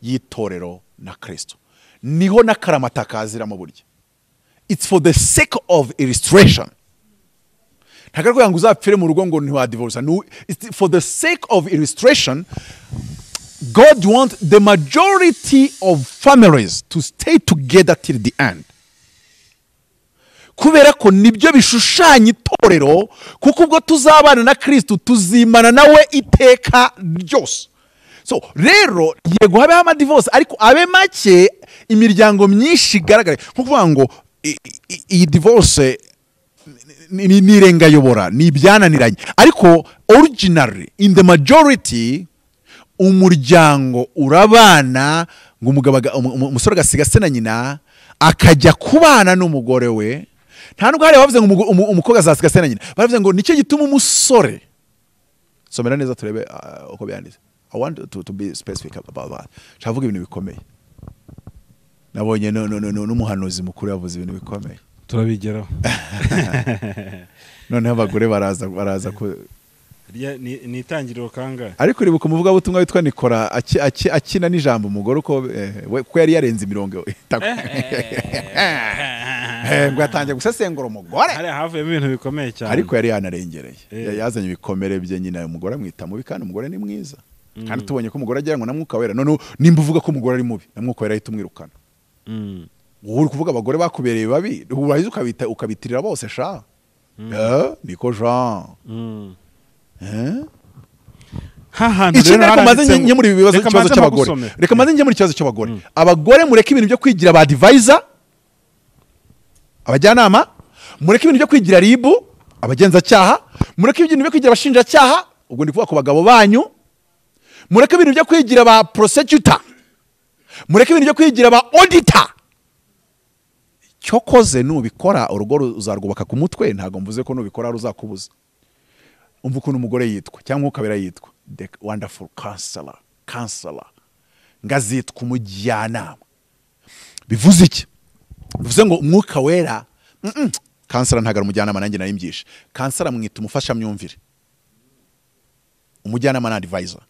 y'itorero na Kristo. Niho nakaramata kazira mu buryo. It's for the sake of illustration. Ntagarwa ngo uzapfire mu rugo ngo ntiwa divorce. No, it's for the sake of illustration. God wants the majority of families to stay together till the end. Kubera ko nibyo bishushanya itorero, kuko ubwo tuzabana na Kristo tuzimana nawe iteka ryose. So rero yego habe ama divorce ariko abe make, imiryango myinshi igaragara nko kuvuga ngo iyi divorce ni rengayobora, ni byananiranye, ariko originally in the majority umuryango urabana ngo umusore agasiga se na nyina akajya kubana n'umugore we. Nta nubwo hari bavuze ngo umukobwa azasiga se na nyina, baravuze ngo nicyo gituma umusore, somera neza turebe uko byanditse. I want to be specific about that. Shavuga ibintu bikomeye. Nabonye n'umuhanuzi mukuru yavuze ibintu bikomeye. Turabigeraho. Noneho abagore baraza ko ni itangiriro kangahe. Ariko uribuka umuvuga butumwa witwa Nikora akina n'ijambo umugore uko yari yarenze imirongo ngo atangiye gusesengura umugore. Hari havuyemo ibintu bikomeye cyane. Ariko yari yanarengereye. Yazanye ibikomere bye nyina umugore amwita mubi kandi umugore ni mwiza. Kandi tubonye ko umugore agira ngo na Mwuka Wera, none nimba uvuga ko umugore ari mubi na Mwuka Wera ahita umwirukana. Wowe uri kuvuga abagore bakubereye babi, urahize ukabitirira bose sha. Niko Jean. Reka maze njye muri ibibazo cy'ikibazo cy'abagore. Reka maze njye muri ikibazo cy'abagore. Abagore mureke ibintu byo kwigira ba advisor, abajyanama, mureke ibintu byo kwigira ribu, abagenzacyaha, mureke ibintu byo kwigira abashinjacyaha, ubwo ndi kuvuga ku bagabo banyu. Mureke ibintu byo kwigira ba prosecutor, mureke ibintu byo kwigira ba auditor. Cyokoze nubikora urugo uzarwubaka ku mutwe, ntago mvuze ko nubikora ruzakubuza. Umva ukuntu umugore yitwa cyangwa ukabera yitwa the wonderful counselor, ngazitwa umujyanama. Bivuze iki? Bivuze ngo Mwuka Wera counselor ntago ari umujyanama, nanjye narimbyishe. Counselor mwita umufasha myumvire, umujyanama na advisor.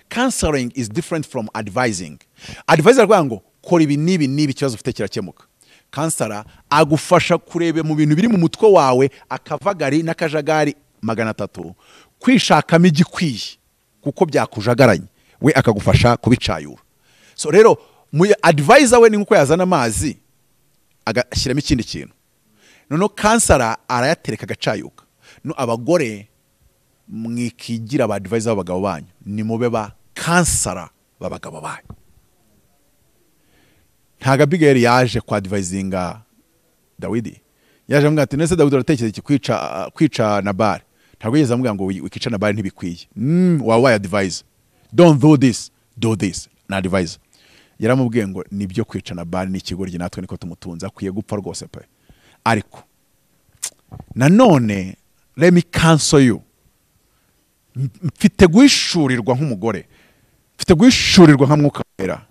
Counseling is different from advising. Advisor rwango kora ibi nibi ikibazo ufite kirakemuka. Counselor agufasha kurebe mu bintu biri mu mutwe wawe akavagari n'akajagari 300 kwishakamo igikwiye kuko byakujagaranye, we akagufasha kubicayura. So rero mu advisor we ni nkuko yazana amazi agashyiramo ikindi kintu, noneho counselor arayatereka agacayuka. No abagore mwikigira ba advisor b'abagabo banyu, ni mube ba counselor b'abagabo banyu. Ntago Abigail yaje kwa advisinga Dawidi, yaje amubwira ati nese Dawidi aratekereza iki kwica Nabali. Ntabwo yigeze amubwira ngo wikica Nabali ntibikwiye. Wabaye advisor, don't do this na advisor. Yaramubwiye ngo nibyo kwica Nabali n'ikigoryi natwe niko tumutunza, akwiye gupfa rwose pe. Ariko nanone let me counsel you. Mfite guhishurirwa nk'umugore, mfite guhishurirwa nka Mwuka Wera.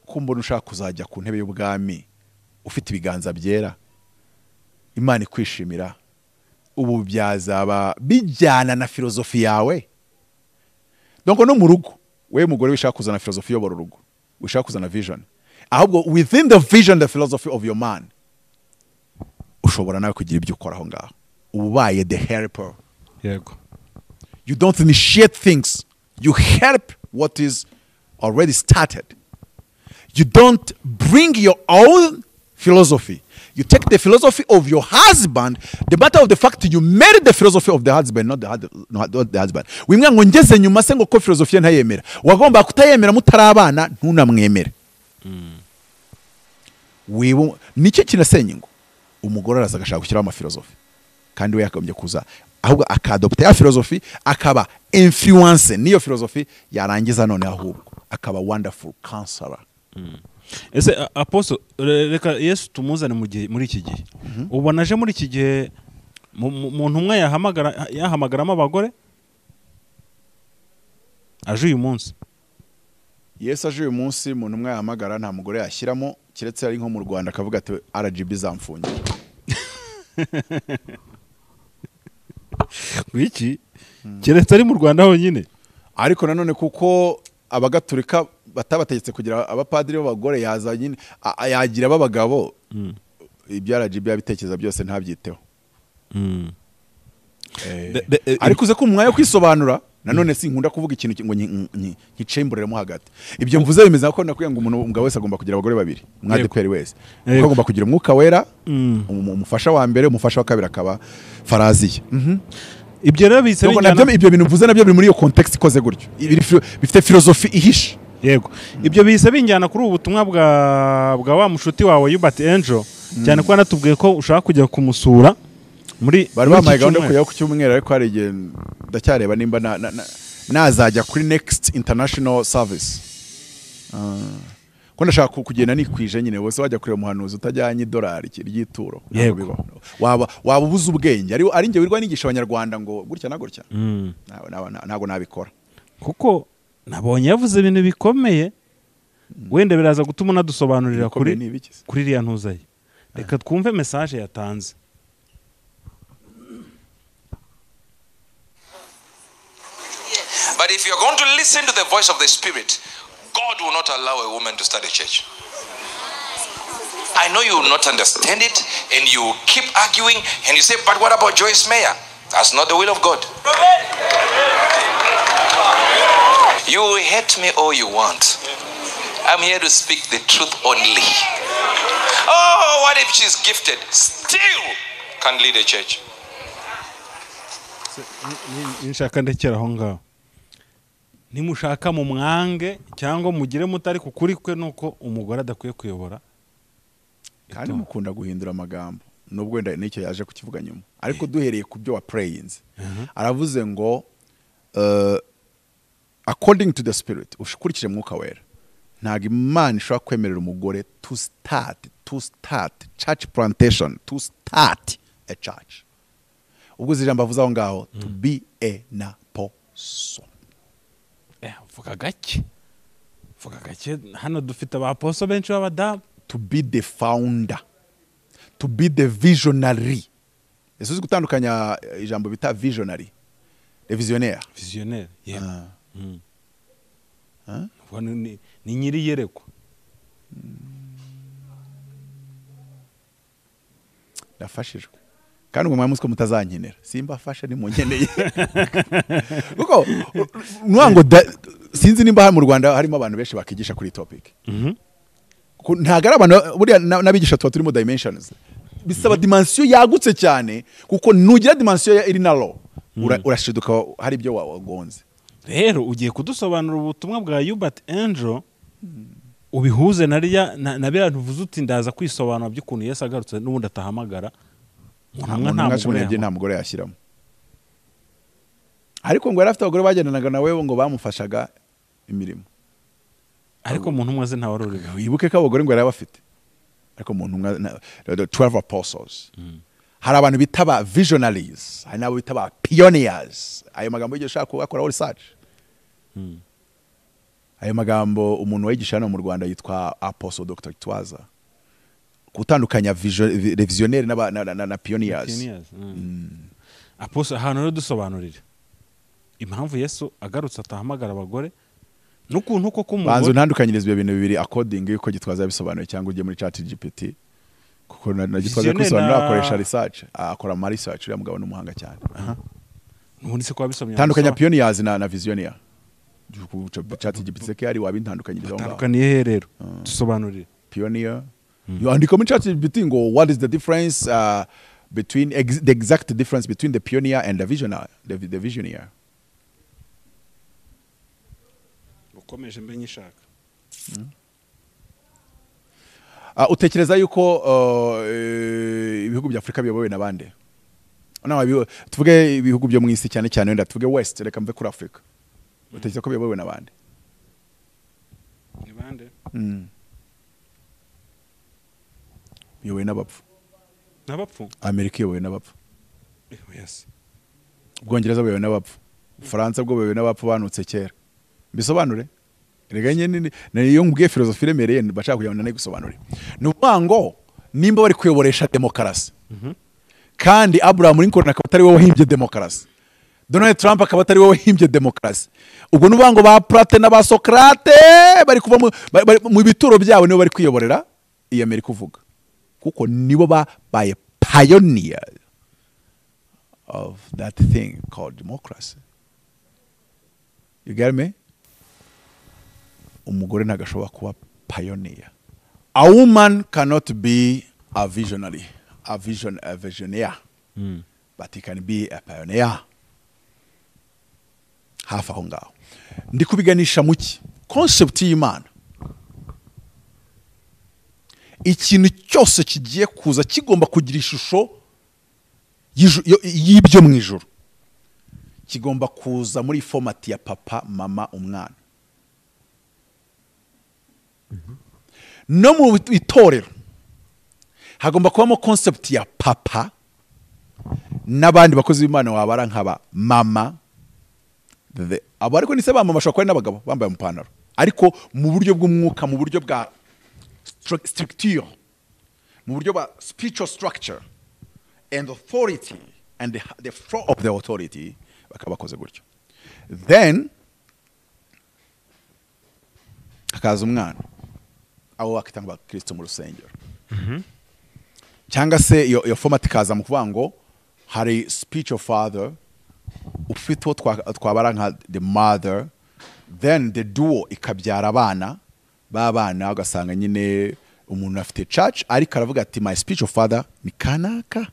Kumbona ushaka kuzajya ku ntebe y'ubwami ufite ibiganza byera, Imana ikwishimira, ubu byazaba bijyana na filozofi yawe. Donc no mu rugo we mugore wishaka kuzana filozofi y'obora urugo, wishaka kuzana vision, ahubwo within the vision, the philosophy of your man, ushobora nawe kugira ibyo ukora aho ngaho, ubaye the helper. Yego. You don't initiate things, you help what is already started. You don't bring your own philosophy. You take the philosophy of your husband. The matter of the fact you married the philosophy of the husband, not the husband. Wimwe ngo ngeze nyuma se ngo ko philosophy ntayemera. Wagomba kutayemera mutarabana ntunamwemere. Wibo nicyo kinasenye ngo umugore araza agashaka gushyiraho ama philosophy. Kandi we yakombye kuza ahubwo akadopta ya philosophy, akaba influence niyo philosophy, yarangiza none ahubwo akaba wonderful counselor. Ese apostle reka Yesu tumuzane muri iki gihe. Ubona aje muri iki gihe umuntu umwe yahamagaramo abagore aje uyu munsi. Yesu aje uyu munsi umuntu umwe yahamagara nta mugore yashyiramo, kiretse ari nko mu Rwanda akavuga ati RGB zamfunye. Wiki kiretse ari mu Rwanda honyine. Ariko nanone kuko abagatulika batabategetse kugira abapadiri b'abagore, yaza nyine yagira abagabo, ibyo RGB yabitekereza byose ntabyiteho. Ariko uze ko umwanya kwisobanura, nanone sinkunda kuvuga ikintu ngo nkicembureremo hagati. Ibyo mvuze bimeze ko nakwiye ngo umugabo wese agomba kugira abagore babiri, umwadeperi wese agomba kugira Umwuka Wera, umufasha wa mbere, umufasha wa kabiri akaba faraziye. Ibyo rero bise bijyana, ibyo bintu mvuze nabyo biri muri iyo context ikoze gutyo, bifite philosophy ihishe. Yego, ibyo bise binjyana kuri ubu butumwa bwa wa mushuti wawe Hubert Angel, cyane ko natubwiye ko ushaka kujya kumusura muri bari bamaye gahunda kujya ku cyumweru, ariko hari igihe ndacyareba nimba nazajya kuri next international service ko ndashaka kugenda nikwije nyine wose wajya kureba umuhanuzi utajyanye idolari ry'ituro waba ubuze ubwenge ari njye wirwa nigisha abanyarwanda ngo gutya na gutya ntago nabikora kuko nabonye yavuze ibintu bikomeye wenda biraza gutuma unadusobanurira kuri iriya ntuzaye reka twumve message yatanze. But if you're going to listen to the voice of the Spirit, God will not allow a woman to start a church. I know you will not understand it, and you keep arguing, and you say, but what about Joyce Meyer? That's not the will of God. You hate me all you want. I'm here to speak the truth only. Oh, what if she's gifted? Still can't lead a church. Nshaka ndekera aho ngaho. Nimushaka mu mwange cyangwa mugire mutari kukuri kwe nuko umugore adakwiye kuyobora. Kandi mukunda guhindura amagambo. Nubwo wenda nicyo yaje kukivuga nyuma. Ariko duhereye ku byo wa prayings. Aravuze ngo according to the spirit ushikurikije mwuka wera. Ntago Imana ishobora kwemerera umugore to start church plantation, to start a church. Ubwo zijambo avuze aho ngaho to be a apostle. Vuga gake hano dufite abaposo benshi b'abadamu. To be the founder, to be the visionary. Ese uzi gutandukanya ijambo bita visionary, le visionnaire. Yeah. Ni nyiri yerekwa. Ndafashijwe kandi ngo mwamusko mutazankenera simba fasha ni munyeneye kuko nwango sinzi nimba mu Rwanda harimo abantu benshi bakigisha kuri topic ntago ari abantu buriya nabigisha tuba turimo dimensions bisaba dimension yagutse cyane kuko nugira dimension iri na low urashiduka hari ibyo wagonze. Rero ugiye kudusobanura ubutumwa bwa Hubert Angel ubihuze na bya ntuvuze uti ndaza kwisobanura by'ukuntu Yesu agarutse n'ubundi atahamagara nta mugore yashyiramo. Ariko ngo yari afite abagore bagendanaga nawe ngo bamufashaga imirimo. Ariko umuntu umwe azi ntawe aruri. Wibuke ko abagore ngo yari abafite. Ariko umuntu umwe 12 apostles. Hari abantu bitaba visionaries, hari nabo bitaba pioneers. Ayo magambo y'icyo ushaka gukora research. Ayo magambo umuntu wigisha hano mu Rwanda yitwa Apostle Dr. Twaza. Gutandukanya visionnaire na pioneers. Apostle hano rero dusobanurira impamvu Yesu agarutse atahamagara abagore n'ukuntu koko umugore banzo ntandukanyiriza ibyo bintu bibiri according yuko Gitwaza bisobanuye cyangwa ujye muri chat GPT kuko na Gitwaza kusobanura akoresha research akora ama research uriya mugabo n'umuhanga cyane. Nubundi se kwa bisomye tandukanya pioneers na visionnaire chat GPT ke ari wabintandukanyiriza ngo tandukaniye rero dusobanurira pioneer you andika muri chat GPT ngo what is the difference between the exact difference between the pioneer and the visionary the visionary. Ukomeje mbe nyishaka. Utekereza yuko ibihugu bya Afrika biyobowe n'abandi? Nawe tuvuge ibihugu byo mu isi cyane cyane wenda tuvuge West reka mve kuri Afrika. Utekereza ko biyobowe n'abandi? Ni bande? Biyobowe n'abapfu. N'abapfu? Amerika iyobowe n'abapfu. Yes. Ubwongereza buyobowe n'abapfu. Faransa bwo buyobowe n'abapfu banutse kera. Bisobanure? Reganye niyo mbwiye filozofi remereye bashaka kujya nane gusobanura. Nubango nimba bari kuyoboresha demokarasi. Kandi Abraham Lincoln akaba atari we wahimbye demokarasi. Donald Trump akaba atari we wahimbye demokarasi. Ubwo nubango ba Plato na ba Socrate bari kuva mu bituro byabo nibo bari kuyoborera iyi Amerika uvuga. Kuko nibo by pioneer of that thing called democracy. You get me? Umugore ntagashobora kuba pioneer. A woman cannot be a visionary, a visionaire, but he can be a pioneer. Hafi aho ngaho ndi kubiganisha muki concept y'Imana. Ikintu cyose kigiye kuza kigomba kugira ishusho y'ibyo mu ijuru. kigomba kuza muri format ya papa mama umwana. No mu itorero hagomba kubamo concept ya papa n'abandi bakozi b'Imana wabara nk'aba mama. Abo ariko nise bamama bashobora kuba n'abagabo bambaye umupantaro, ariko mu buryo bw'umwuka, mu buryo bwa structure, mu buryo bwa spiritual structure and authority and the flow of the authority, bakabakoze gutyo. Then hakaza umwana abo bakitanga Kristo mu rusengero. Cyangwa se iyo format ikaza mu kuvuga ngo hari spiritual father ufite twabara nka the mother, then the duo ikabyara abana babana, ugasanga nyine umuntu afite church ariko aravuga ati my spiritual father ni kanaka.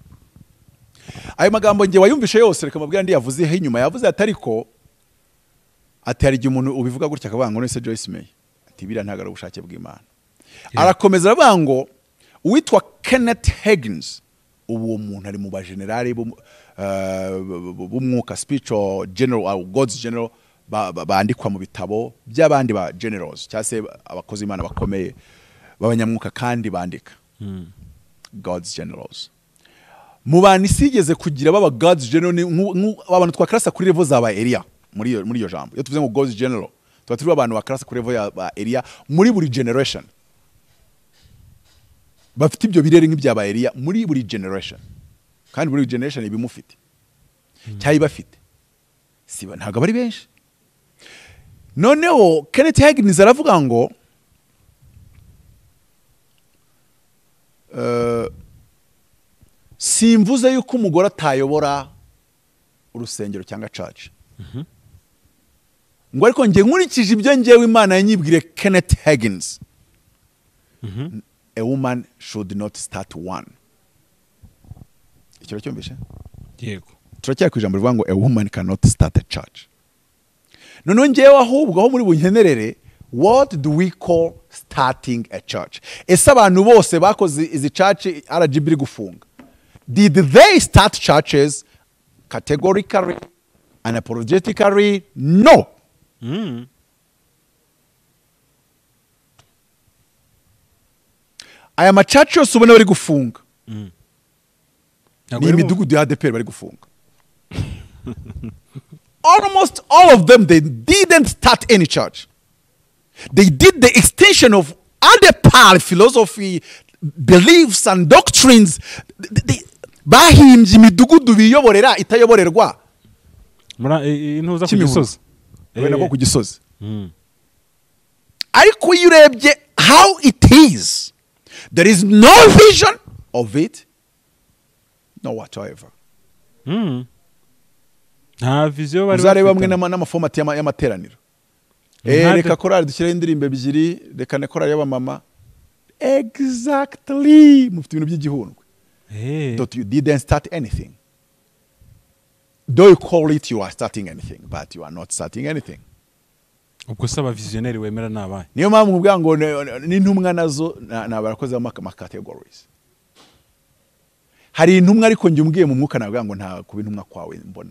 Ayo magambo nge wayumvishe yose, reka mabwira ndi yavuze he inyuma, yavuze ati ariko ati hari igihe umuntu ubivuga gutya akavuga ngo nese Joyce May ati bira ntagara ubushake bw'Imana. Arakomeza aravuga ngo uwitwa Kenneth Higgins, uwo muntu ari mu ba generali b'umwuka, spiritual general, God's general, bandikwa mu bitabo by'abandi ba generals cyangwa se abakozi Imana bakomeye b'abanyamwuka kandi bandika God's generals. Mu bantu isigeze kugira baba God's general abantu twakarasa kuri level za ba Elia muri iyo jambo. Iyo tuvuze ngo God's general tuba turi abantu bakarasa kuri level ya ba Elia muri buri generation. Bafite ibyo birere nk'ibya ba Elia muri buri generation, kandi buri generation ibimufite cyayi bafite siba ntago bari benshi. Noneho Kenneth Higgins aravuga ngo simvuze yuko umugore atayobora urusengero cyangwa church, ngo ariko nge nkurikije ibyo ngewe Imana yanyibwire Kenneth Higgins, a woman should not start one. Icyo cyumvishe? Yego. Turacyari ku ijambo rivuga ngo a woman cannot start a church. Noneho ngewe ahubwo aho muri bunyenerere, what do we call starting a church? Ese abantu bose bakoze izi church RGB iri gufunga, did they start churches categorically and apologetically? No. Aya machachi yose ubona bari gufunga ni imidugudu ya ADPR bari gufunga. Almost all of them, they didn't start any church. They did the extension of ADPR philosophy, beliefs and doctrines. Bahimbye imidugudu biyoborera itayoborerwa. Intuza ku Gisozi. Nako ku Gisozi. Ariko iyo urebye how it is, there is no vision of it, no whatsoever. Nta vision bari uzareba bamwe n'amaformat y'amateraniro. Reka korali dushyira indirimbo ebyiri, reka ne korali y'abamama. Exactly. Mufite ibintu by'igihundwe. That you didn't start anything. Though you call it you are starting anything, but you are not starting anything. Ubwo saba visionnaire wemera nabaye. Niyo mpamvu ubwa ngo n'intumwa nazo nabarakoze ama categories. Hari intumwa ariko njye umbwiye mu mwuka navuga ngo nta kuba intumwa kwawe mbona.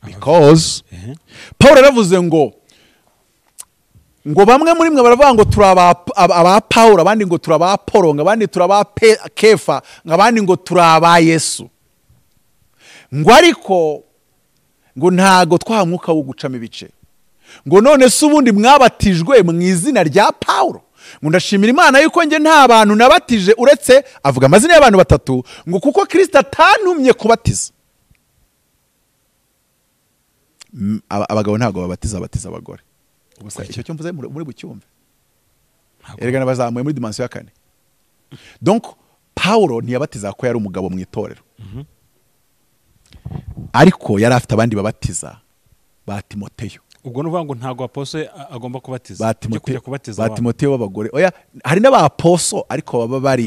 Because Paul yaravuze ngo bamwe muri mwe baravuga ngo turaba aba Paul, abandi ngo turaba Apollo, abandi turaba Kefa, abandi ngo turaba Yesu. Ngo ariko ngo ntago twamwuka wo gucama ibice. Ngo none se ubundi mwabatijwe mu izina rya Paulo. Ngo ndashimira Imana yuko nge nta bantu nabatije uretse avuga amazina y'abantu batatu, ngo kuko Kristo atantumye kubatiza. Abagabo ntago babatiza abagore. Ubusa icyo cyo mvuze muri bucyumve. Erega bazamuye muri dimension ya kane. Donc Paulo ntiyabatiza ko yari umugabo mu itorero. Ariko yari afite abandi babatiza ba Timoteyo. Ubwo nuvuga ngo ntago apostle agomba kubatiza. Ba Timoteyo b'abagore. Oya, hari n'aba apostle ariko baba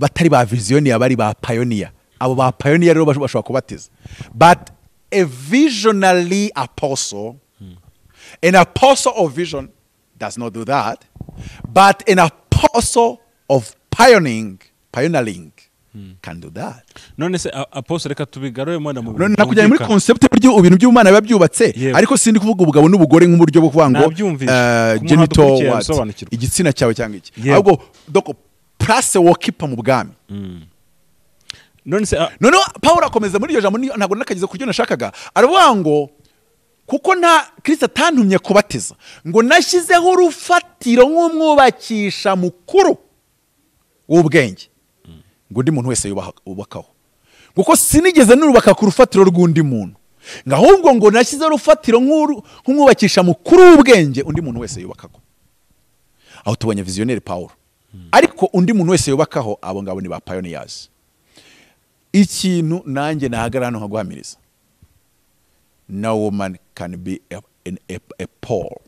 batari ba visionnaire, bari ba pioneer. Abo ba pioneer rero bashobora kubatiza. But a visionary apostle, an apostle of vision does not do that. But an apostle of pioneering can do that. none se apostle reka tubigaruremo na mu None nakujyanye muri concept y'uburyo ibintu by'Imana biba byubatse, ariko sindi kuvuga ubugabo n'ubugore nk'uburyo bwo kuvuga ngo genital igitsina cyawe cyangwa iki, ahubwo doko place wokipa mu bwami. none se none Paulo akomeza muri iyo jambo, ntabwo nakagize kuryo nashakaga, aravuga ngo kuko nta Kristo atantumye kubatiza, ngo nashyizeho urufatiro nk'umwubakisha mukuru w'ubwenge, ngo undi muntu wese yubakaho, kuko sinigeze nurubaka ku rufatiro rw'undi muntu, ahubwo ngo nashyizeho urufatiro nk'umwubakisha mukuru w'ubwenge, undi muntu wese yubakaho. Aho tubonye visionnaire Paulo, ariko undi muntu wese yubakaho, abo ngabo ni ba pioneers. Ikintu nanjye nahagara hano nkaguhamiriza, no woman can be a Paul.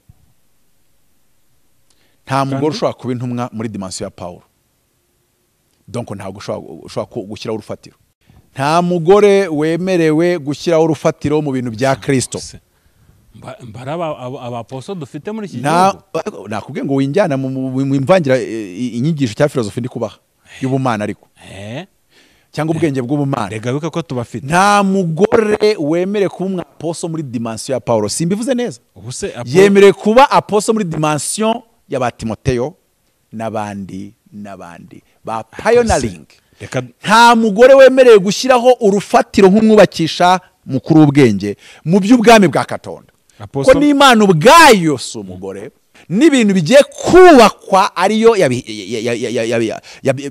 Nta mugore ushobora kuba intumwa muri dimension ya Paulo, donc ntabwo ushobora gushyiraho urufatiro. Nta mugore wemerewe gushyiraho urufatiro mu bintu bya Kristo. Mbaraba abaposo dufite muri iki gihugu. Nakubwiye ngo winjyana mu imvangira inyigisho cya filozofi ndi kubaha y'ubumana, ariko cyangwa ubwenge bw'ubumana. Rega bika ko tubafite. Nta mugore wemere kuba umwaposo muri dimension ya Paulo. Simbivuze neza. Yemere kuba aposo muri dimension ya ba Timoteyo n'abandi ba pioneering. Nta mugore wemereye gushyiraho urufatiro nk'umwubakisha mukuru w'ubwenge mu by'ubwami bwa Katonda. Ko n'Imana ubwayo si umugore, n'ibintu bigiye kubakwa ariyo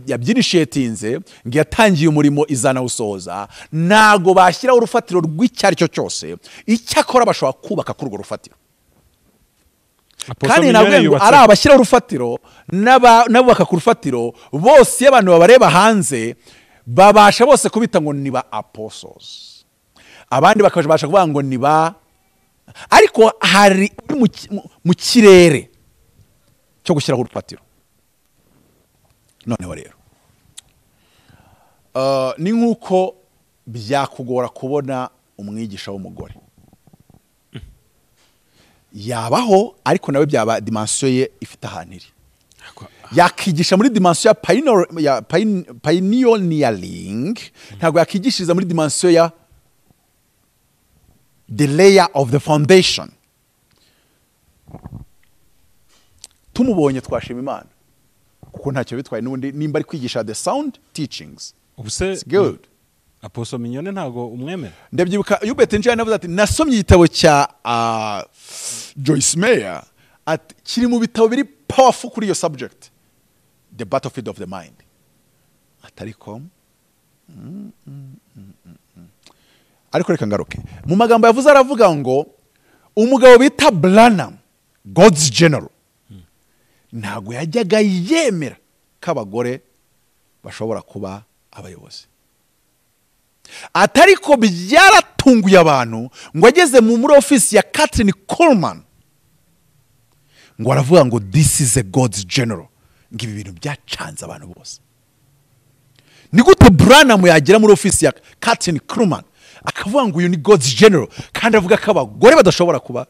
yabyinishetinze, ngo yatangiye umurimo izanawusohoza, ntago bashyiraho urufatiro rw'icyari cyo cyose, icyakora bashobora kubaka kuri urwo rufatiro. Kandi nabwo ngo ari abashyiraho urufatiro n'abubaka ku rufatiro, bose iyo abantu babareba hanze babasha bose kubita ngo ni ba apostles, abandi bakabasha kuvuga ngo ni ba, ariko hari mu kirere cyo gushyiraho urufatiro. Noneho rero ni nk'uko byakugora kubona umwigisha w'umugore, yabaho ariko nawe byaba dimension ye ifite ahantu iri, yakigisha muri dimension ya pioneering, ntabwo yakigishiriza muri dimension ya the layer of the foundation. Tumubonye twashima Imana, kuko ntacyo bitwaye n'ubundi nimba ari kwigisha the sound teachings. It's good. Apostle Mignone ntago umwemera. Ndabyibuka Hubert Njana navuze ati nasomye igitabo cya Joyce Meyer, ati kiri mu bitabo biri powerful kuri iyo subject, the battlefield of the mind. Atariko ariko reka ngaruke mu magambo yavuze, aravuga ngo umugabo bita Branham, God's General, ntago yajyaga yemera ko abagore bashobora kuba abayobozi. Atariko byaratunguye abantu ngo ageze muri office ya Catherine Coleman, ngo aravuga ngo this is a God's General. Ngo ibi bintu byacanze abantu bose. Ni gute Branham yagera muri office ya Catherine Coleman akavuga ngo uyu ni God's General, kandi avuga ko abagore badashobora kuba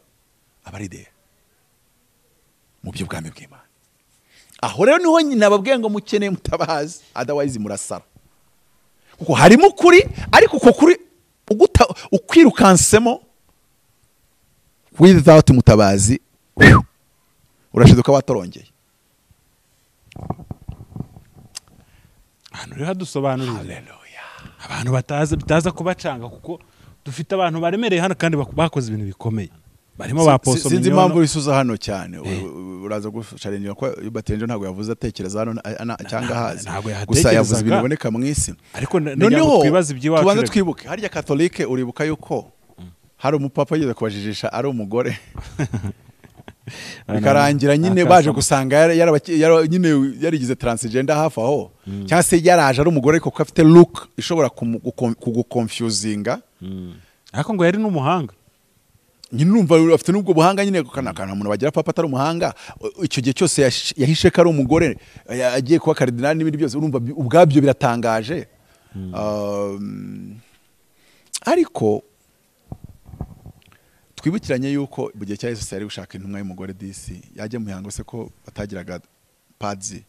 abarideri mu by'ubwami bw'Imana? Aho rero niho nyina babwiye ngo mukeneye mutabazi, otherwise murasara. Kuko harimo kuri, ariko uko kuri ukwirukansemo without mutabazi urashiduka watorongeye. Hano rero dusobanurira. Hallelujah. Abantu bitaza kubacanga, kuko dufite abantu baremereye hano kandi bakoze ibintu bikomeye. Barimo ba Apostle Mignone. Sinzi impamvu bisuza hano cyane. Uraza gusharinya ko Yubatenje ntago yavuze atekereza hano cyangwa hazi. Gusa yavuze ibintu biboneka mu isi. Ariko noneho twibaza ibyiwacu. Tubanze twibuke harya Catholique, uribuka yuko hari umupapa yigeze kubajijisha ari umugore. Bikarangira nyine baje gusanga nyine yarigize transgender hafi aho, cyangwa se yaraje ari umugore ariko ko afite look ishobora kuguconfusinga. Ariko ngo yari n'umuhanga. Nyine urumva afite n'ubwo buhanga nyine, kana umuntu bagira papa atari umuhanga, icyo gihe cyose yahishe ko ari umugore, agiye kuba cardinal n'ibindi byose, urumva ubwabyo biratangaje. Ariko twibukiranye yuko mu gihe cya Yesu yari gushaka intumwa y'umugore disi, yajya mu mihango se ko batagiraga padzi.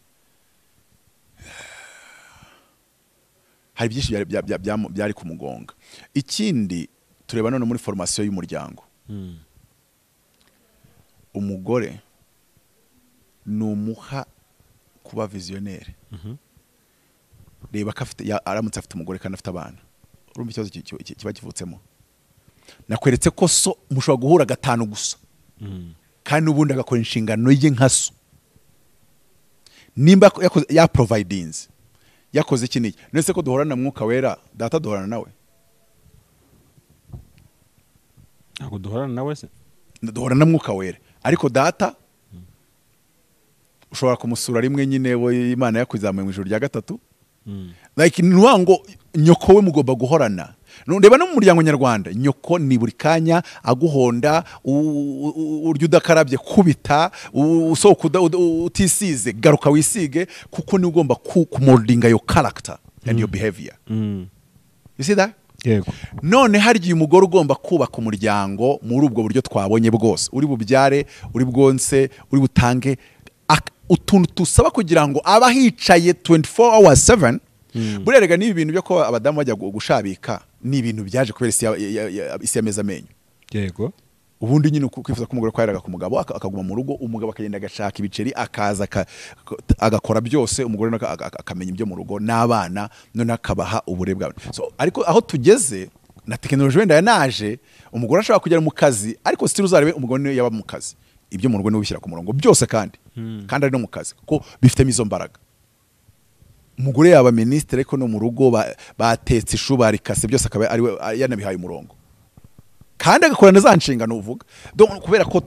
hari byinshi byari kumugonga. Ikindi tureba none muri formation y'umuryango, umugore numuha kuba visionnaire. Reba ko aramutse afite umugore kandi afite abana, urumva ikibazo kiba kivutsemo. Nakweretse ko so mushobora guhura gatanu gusa, kandi ubundi agakora inshingano ye nka so. Nimba ya providings yakoze iki niki, nese ko duhorana mwuka wera, data duhorana nawe? Ntabwo duhorana nawe se? Duhorana mwuka wera, ariko data ushobora kumusura rimwe nyine we Imana yakuzamuye mu ijuru rya gatatu. Like nuwango nyoko we mugomba guhorana. Ndeba no mu muryango nyarwanda, nyoko ni buri kanya aguhonda, urya udakarabye kubita, usohoka utisize garuka wisige, kuko ni ugomba kumoldinga your character and your behavior. You see that? Yego. None hari umugore ugomba kubaka umuryango muri ubwo buryo twabonye bwose, uri bubyare, uri bwonse, uri butange utuntu tusaba kugira ngo aba hicaye 24 hours 7. Burerega ni ibintu byo ko abadamu bajya gushabika, ni ibintu byaje kubera isi yameza amenyo. Yego. Ubundi nyine kwifuza ko umugore kwayiraga ku mugabo akaguma mu rugo, umugabo akagenda agashaka ibiceri, akaza agakora byose, umugore akamenya ibyo mu rugo n'abana, none akabaha uburebwa. So ariko aho tugeze na technology wenda yanaje, umugore ashobora kujya mu kazi, ariko still uzarebe umugore niwe yaba mu kazi, ibyo mu rugo niwe bishyira ku murongo byose, kandi ari no mu kazi kuko bifitemo izo mbaraga. Umugore yaba ministre ariko no mu rugo batetse ishu barikase byose akaba ari yanabihaye umurongo, kandi agakorana za nshingano uvuga. Donc kubera ko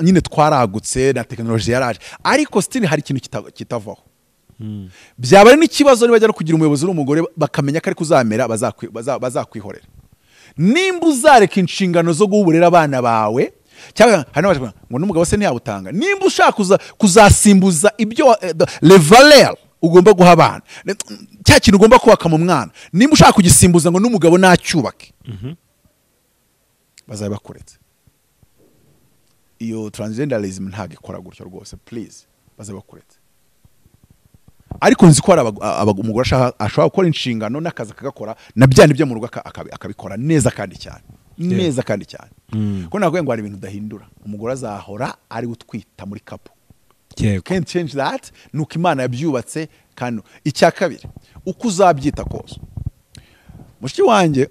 nyine twaragutse na technology yaraje, ariko still hari ikintu kitavaho. Byaba ari n'ikibazo niba no kugira umuyobozi n'umugore bakamenya ko ari kuzamera, bazakwihorera. Nimba uzareka inshingano zo guhuburira abana bawe, cyangwa hano baje ngo n'umugabo se ntiyabutanga, nimba ushaka kuzasimbuza ibyo le valeur ugomba guha abana, cya kintu ugomba kubaka mu mwana, nimba ushaka kugisimbuza ngo n'umugabo nacyubake, bazabe bakuretse. Iyo transgenderism ntabwo ikora gutyo rwose, please bazabe bakuretse. Ariko nzi ko hari umugore ashobora gukora inshingano n'akazi akagakora, na byandi byo mu rugo akabikora neza kandi cyane, neza kandi cyane. Ko ntabwo ngo hari ibintu udahindura, umugore azahora ari gutwita muri kapo. Can't change that. Nuko Imana yabyubatse. Kandi icya kabiri, uko uzabyita kose, mushiki wanjye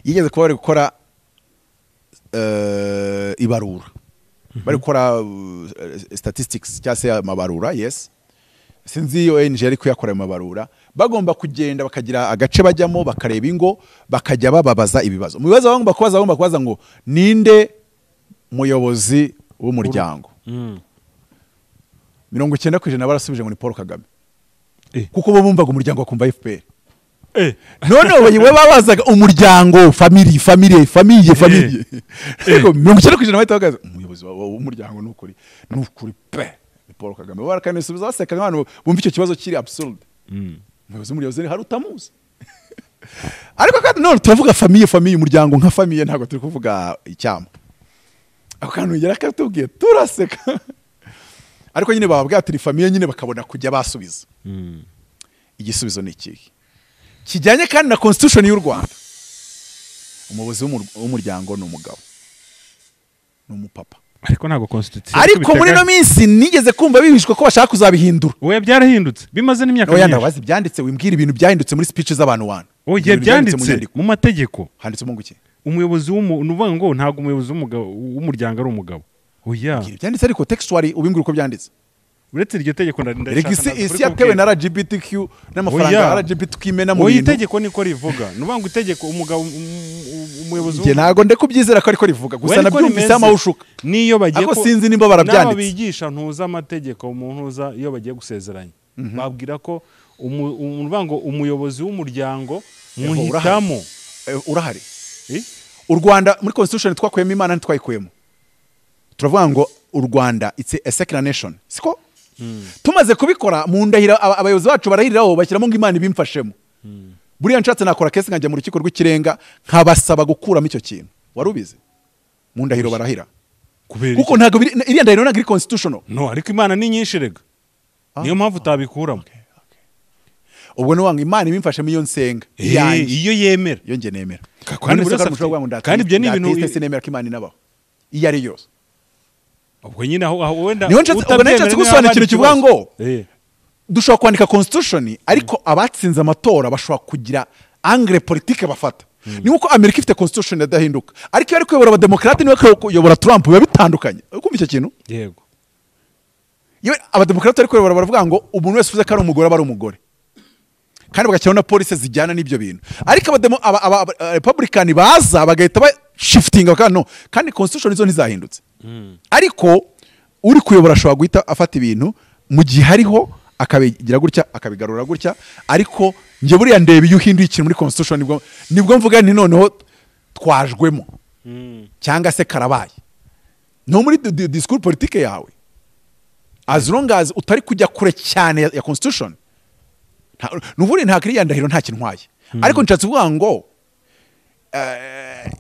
yigeze kuba bari gukora ibarura, bari gukora statistics cyangwa se amabarura. Yes, sinzi iyo NG yari kuyakora amabarura. Bagomba kugenda bakagira agace bajyamo, bakareba ingo, bakajya bababaza ibibazo. Mu bibazo bagomba kubaza ngo ninde muyobozi w'umuryango. 90% barasubije ngo ni Paul Kagame, kuko bo bumvaga umuryango wakumva FPR. None we babazaga umuryango, family. 90% bahita bagaza umuyobozi w'umuryango n'ukuri pe ni Paul Kagame. Barakanisubiza baseka nk'abantu bumva icyo kibazo kiri absurd. Umuyobozi hari utamuzi. Ariko kandi none tuvuga famille, umuryango nka famille, ntabwo turi kuvuga icyama. Ako kantu yari akatubwiye turaseka. Ariko nyine bababwira ati famille nyine bakabona kujya basubiza. Igisubizo ni iki kijyanye kandi na constitution y'u Rwanda. Umuyobozi w'umuryango ni umugabo, ni umupapa. Ariko ntago constitution. Ariko muri no minsi nigeze kumva bibishwe ko bashaka kuzabihindura. Oya byarahindutse, bimaze n'imyaka myinshi. Oya ndabazi byanditse, wimbwira ibintu byahindutse muri speeches z'abantu wana. Oya byanditse mu mategeko. Handitse mu nguki? Umuyobozi nuvuga ngo ntago umuyobozi w'umuryango ari umugabo. Oya byanditse, ariko textually ubimbwira uko byanditse. Uretse iryo tegeko ndashaka isi yatewe na LGBTQ n'amafaranga ya LGBTQ imena mu bintu. Oya itegeko niko rivuga. Nuvuga ngo itegeko umugabo umuyobozi nge nago ndeko byizera ko ariko rivuga, gusa nabyumvise amawushuka. Niyo bagiye ko sinzi nimba barabyanditse. N'ababigisha ntuza amategeko, umuntu uza iyo bagiye gusezeranya babwira ko uvuga ngo umuyobozi w'umuryango muhitamo urahari. U Rwanda muri constitution twakuyemo Imana ntitwayikuyemo. Turavuga ngo u Rwanda it's a secular nation. Siko tumaze kubikora mu ndahira abayobozi bacu barahiriraho bashyiramo ngo Imana ibimfashemo. Buriya nshatse nakora kese nkajya mu rukiko rw'ikirenga nkabasaba gukuramo icyo kintu. Warubize mu ndahiro barahira kuko ntago iriya ndahiro ntago iri constitutional. No, ariko Imana ni nyinshi rega, niyo mpamvu utabikuramo. ubwo ni wanga Imana ibimfashemo iyo nsenga iyo yemera iyo nge nemera kandi buri wese afite kandi ibyo ni ibintu sinemera ko Imana inabaho iyo ari yose ubwo nyine aho wenda niho nshatse gusobanura ikintu kivuga ngo dushobora kwandika constitution ariko abatsinze amatora bashobora kugira angle politique bafata ni uko Amerika ifite constitution yadahinduka ariko iyo ari kuyobora abademokrate niwe kuyobora Trump biba bitandukanye ukumva icyo kintu yego iyo abademokrate ari kuyobora baravuga ngo umuntu wese uvuze ko ari umugore aba ari umugore kandi bagashyiraho na polisi zijyana n'ibyo bintu ariko Republican baza bagahita shiftinga kandi constitution izo ntizahindutse ariko uri kuyobora ashobora guhita afata ibintu mu gihe hariho akabigira gutya akabigarura gutya ariko njye buriya ndeba iyo uhinduye ikintu muri constitution nibwo mvuga nti noneho twajwemo cyangwa se karabaye no muri discours politique yawe as long as utari kujya kure cyane ya constitution nuvuri nta kiriya ndahiro nta kintwaye ariko nshatse kuvuga ngo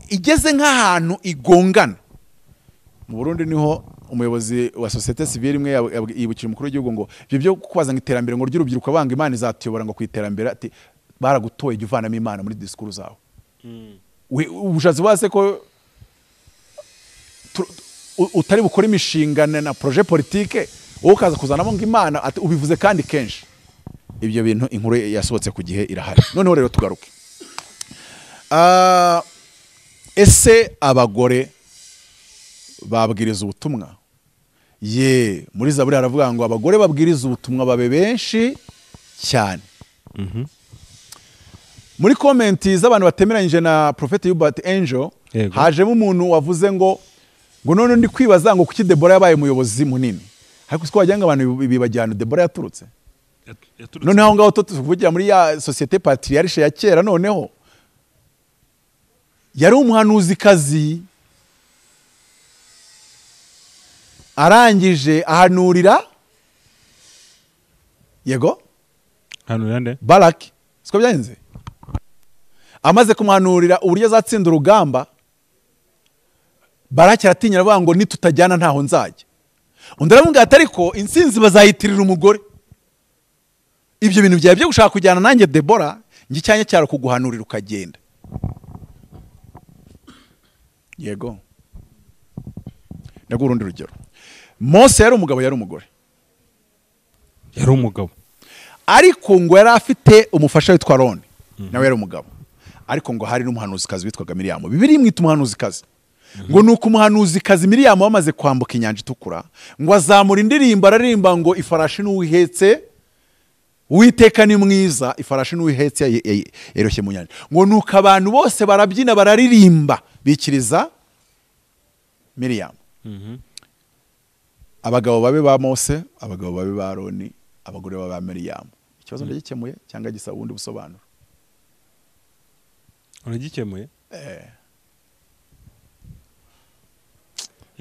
igeze nk'ahantu igongana mu Burundi niho umuyobozi wa societe civile imwe yibukira umukuru w'igihugu ngo ibyo byo kubaza ngo iterambere ngo ry'urubyiruko banga Imana izatuyobora ngo kwiterambere ati baragutoye jya uvanamo Imana muri discours zawe ubushatse bwase ko utari bukora imishinga na projet politique wowe ukaza kuzanamo ngo Imana ati ubivuze kandi kenshi ibyo bintu inkuru yasohotse ku gihe irahari noneho rero tugaruke ese abagore babwiriza ubutumwa muri Zaburi haravuga ngo abagore babwiriza ubutumwa babe benshi cyane muri komenti z'abantu batemeranyije na Prophet Hubert Angel hajemo umuntu wavuze ngo none ndi kwibaza ngo kuki Deborah yabaye umuyobozi munini ariko siko wajyanga abantu bibajyana Deborah yaturutse noneho aho ngaho tuvugira muri ya societe patriarche ya kera noneho yari umuhanuzikazi arangije ahanurira yego hanurira nde Baraki siko byagenze amaze kumuhanurira uburyo azatsinda urugamba Baraki aratinya aravuga ngo nitutajyana ntaho nzajya undi aramubwira ati ariko insinzi bazayitirira umugore ibyo bintu byawe byo gushaka kujyana nanjye Deborah njye cyanya cyaro kuguhanurira ukagenda yego ndaguha urundi rugero Mose yari umugabo yari umugore yari umugabo ariko ngo yari afite umufasha witwa Aroni nawe yari umugabo ariko ngo hari n'umuhanuzikazi witwaga Miriyamu Bibiliya imwita umuhanuzikazi ngo nuko umuhanuzikazi Miriyamu wamaze kwambuka inyanja itukura ngo azamura indirimbo aririmba ngo ifarashi n'uwihetse Uwiteka ni mwiza ifarashi n'uwihetse yeroshye mu nyanja ngo nuko abantu bose barabyina bararirimba bikiriza Miriyamu abagabo babe ba Mose abagabo babe ba Aroni abagore ba Miriyamu ikibazo ndagikemuye cyangwa gisaba ubundi busobanuro uragikemuye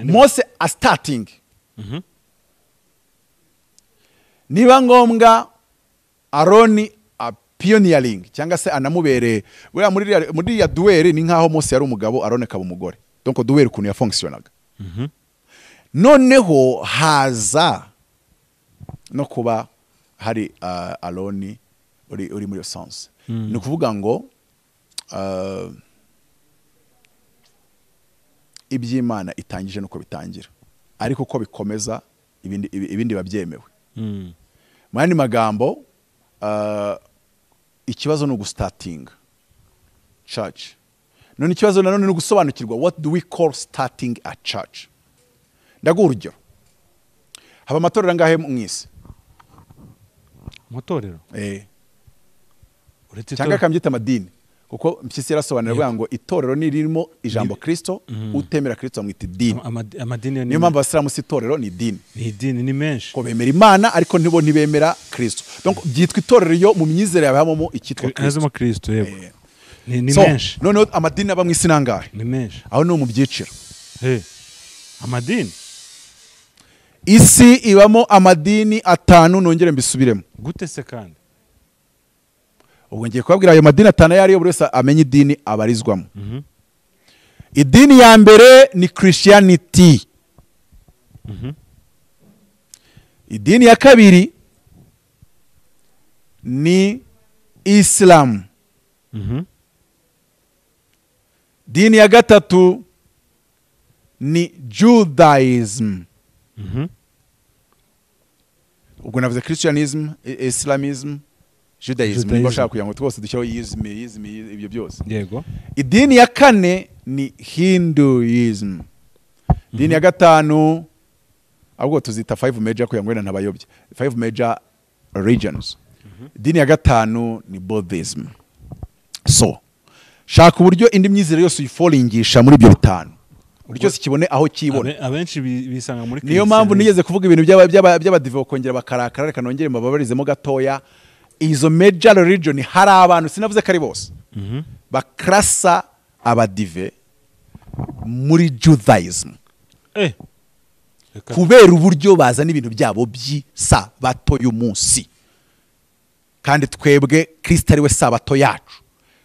Mose a starting niba ngombwa Aroni a pioneering cyangwa se anamubere muri ya duel ni nkaho Mose yari umugabo Aroni akaba umugore donc duel kuntu ya fonctionnaga noneho haza no kuba hari Aroni uri muri sense ni kuvuga ngo iby'Imana itangije nuko bitangira ariko uko bikomeza ibindi babyemewe mu yandi magambo ikibazo ni ugustatinga church none ikibazo nanone ni ugusobanukirwa what do we call starting a church ndaguha urugero haba amatorero angahe mu isi amatorero cyangwa akambyita amadini kuko mpyisi yarasobanura ngo itorero ni ririmo ijambo Kristo utemera Kristo amwita idini amadini niyo mpamvu abasilamu si itorero ni idini ni menshi ko bemera Imana ariko ntibo ntibemera Kristo donc byitwa itorero yo mu myizere yabamo ikitwa Kristo yego ni menshi noneho amadini aba mu isi nangahe ni menshi aho no mu byiciro amadini isi ibamo amadini 5 nongere mbisubiremo gute se kandi ubwo ngiye kubabwira ayo madini 5 yari yo buri wese amenye idini abarizwamo idini ya mbere ni Christianity idini ya kabiri ni Islam. Dini ya gatatu ni Judaism. Ubwo navuze Christianism, Islamism, Judaism. Niba ushaka kugira ngo twose dushyiraho ism ibyo byose. Yego. Idini ya kane ni Hinduism. Dini ya gatanu ahubwo tuzita 5 major kugira ngo ntabayobye. 5 major religions. Dini ya gatanu ni Buddhism. So shaka uburyo indi myizere yose uyifolingisha muri ibyo bitanu. Buri cyose kibone aho kibona. Abenshi bisanga muri niyo mpamvu nigeze kuvuga ibintu by'abadive kongera bakarakara reka nongere mbabarizemo gatoya. Izo major religion hari abantu sinavuze ko ari bose bakrasa abadive muri Judaism kubera uburyo bazana ibintu byabo by'isabato y'umunsi, kandi twebwe Kristo ari we sabato yacu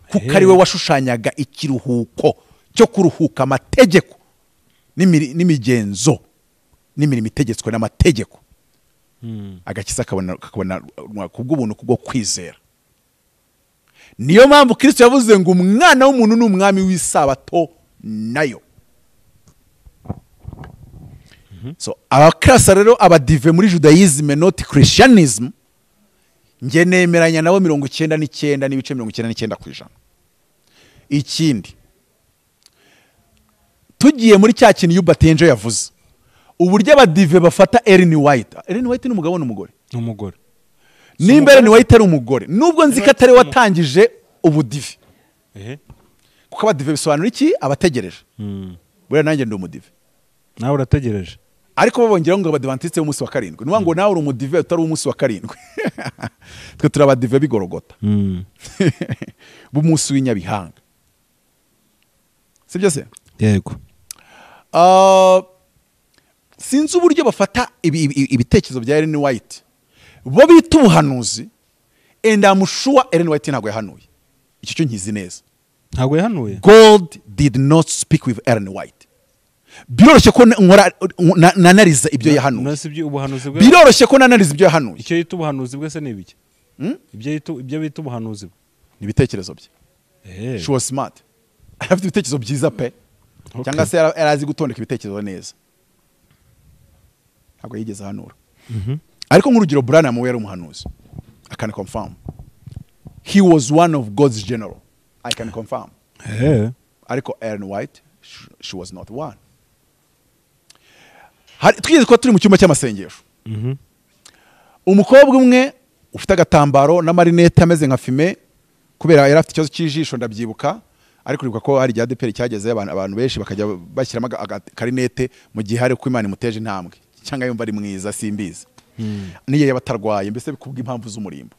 kuko ari we washushanyaga ikiruhuko cyo kuruhuka amategeko n'imigenzo n'imirimo itegetswe n'amategeko. Agakiza kakabona kubw'ubuntu kubwo kwizera. Niyo mpamvu Kristo yavuze ngo umwana w'umuntu ni umwami w'isabato nayo. So abakrasa rero abadive muri Judaism not Christianism nge nemeranya nabo 99 n'ibice 99%. Ikindi tugiye muri cya kintu Yubatenjo yavuze uburyo abadive bafata Ellen White. Ellen White ni umugabo n'umugore. Umugore. Nimba Ellen White ari umugore nubwo nzi ko atari watangije ubudive. Kuko abadive bisobanura iki? Abategereje. Buriya nanjye ndi umudive. Nawe urategereje. Ariko babongeraho ngo abadivantiste b'umunsi wa karindwi. Nuvuga ngo nawe uri umudive utari umunsi wa karindwi. Twe turi abadive bigorogota. B'umunsi w'inyabihanga. Sibyo se? Yego. Sinzi uburyo bafata ibitekerezo bya Ellen White bo bita ubuhanuzi, and I'm sure Ellen White ntabwo yahanuye. Icyo cyo nkizi neza. Ntabwo yahanuye. God did not speak with Ellen White. Biroroshye ko nanariza ibyo yahanuye. Biroroshye ko nanariza ibyo yahanuye. Icyo yita ubuhanuzi bwe se ni ibiki? Ibyo bita ubuhanuzi bwe ni ibitekerezo bye. She was smart. Afite ibitekerezo byiza pe. Cyangwa se arazi gutondeka ibitekerezo neza. Ntabwo yigeze ahanura. Ariko nk'urugero Branham we yari umuhanuzi. I can confirm. He was one of God's general. I can confirm. Ariko Ellen White, she was not one. Twigeze ko turi mu cyumba cy'amasengesho. Umukobwa umwe ufite agatambaro n'amarinete ameze nka fime kubera yari afite ikibazo cy'ijisho ndabyibuka. Ariko uribuka ko hari rya DPR cyageze abantu benshi bakajya bashyiramo karinete mu gihe hari ko Imana imuteje intambwe cyangwa yumva ari mwiza simbizi. Niye yabatarwaye mbese bikubwa impamvu z'umurimbo.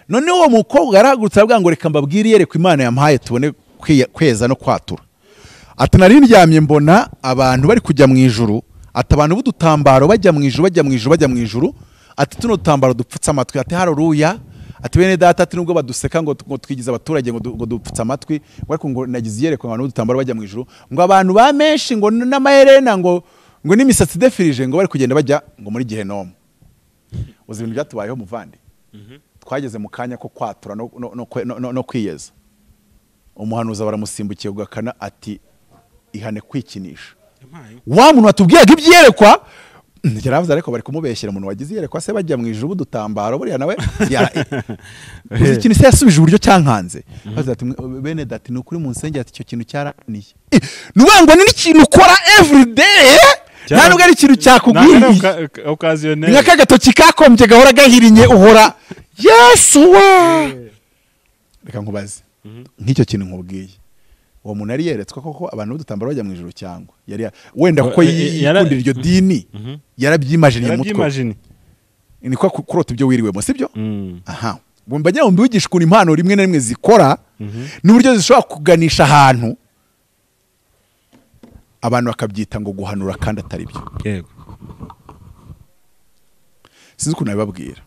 None uwo mukobwa yaragurutse avuga ngo reka mbabwire yereko Imana yampaye tubone kweza no kwatura. Ati nari ndyamye mbona abantu bari kujya mu ijuru, ati abantu b'udutambaro bajya mu ijuru, ati tuno dutambaro dupfutse amatwi, ati haleluya, ati bene data, ati nubwo baduseka ngo twigize abaturage ngo dupfutse amatwi, ariko ngo nagize yereko abantu b'udutambaro bajya mu ijuru, ngo abantu ba menshi ngo n'amaherena ngo n'imisatsi defirije ngo bari kugenda bajya ngo muri Gehenomu. Uzi ibintu byatubayeho muvandi. Twageze mu kanya ko kwatura no kwiyeza. Umuhanuza baramusimbukiye ugakana ati ihane kwikinisha. Wa muntu watubwiyaga ibyerekwa yaravuze ariko bari kumubeshyera umuntu wagize yerekwa se bajya mu ijuru budutambaro buriya nawe uzi ikintu se yasubije uburyo cyankanze. Avuze ati bene dati ni ukuri mu nsengero ati icyo kintu cyaraniye. Nubango ni ikintu ukora every day. Nta nubwo ari ikintu cyakugwiriye. Ni nk'akagatoki kakombye gahora gahirinye uhora Yesu we. Reka nkubaze. Nk'icyo kintu nkubwiye. Uwo muntu ari yeretswe koko abantu b'udutambaro bajya mu ijuru cyangwa yari wenda kuko yikundira iryo dini yarabyimagine mu mutwe. Ni kwa kurota ibyo wiriwemo sibyo? Aha. Bumva njya mbigisha ukuntu impano rimwe na rimwe zikora n'uburyo zishobora kuganisha ahantu abantu bakabyita ngo guhanura kandi atari byo. Yego. Sinzi ukuntu nabibabwira.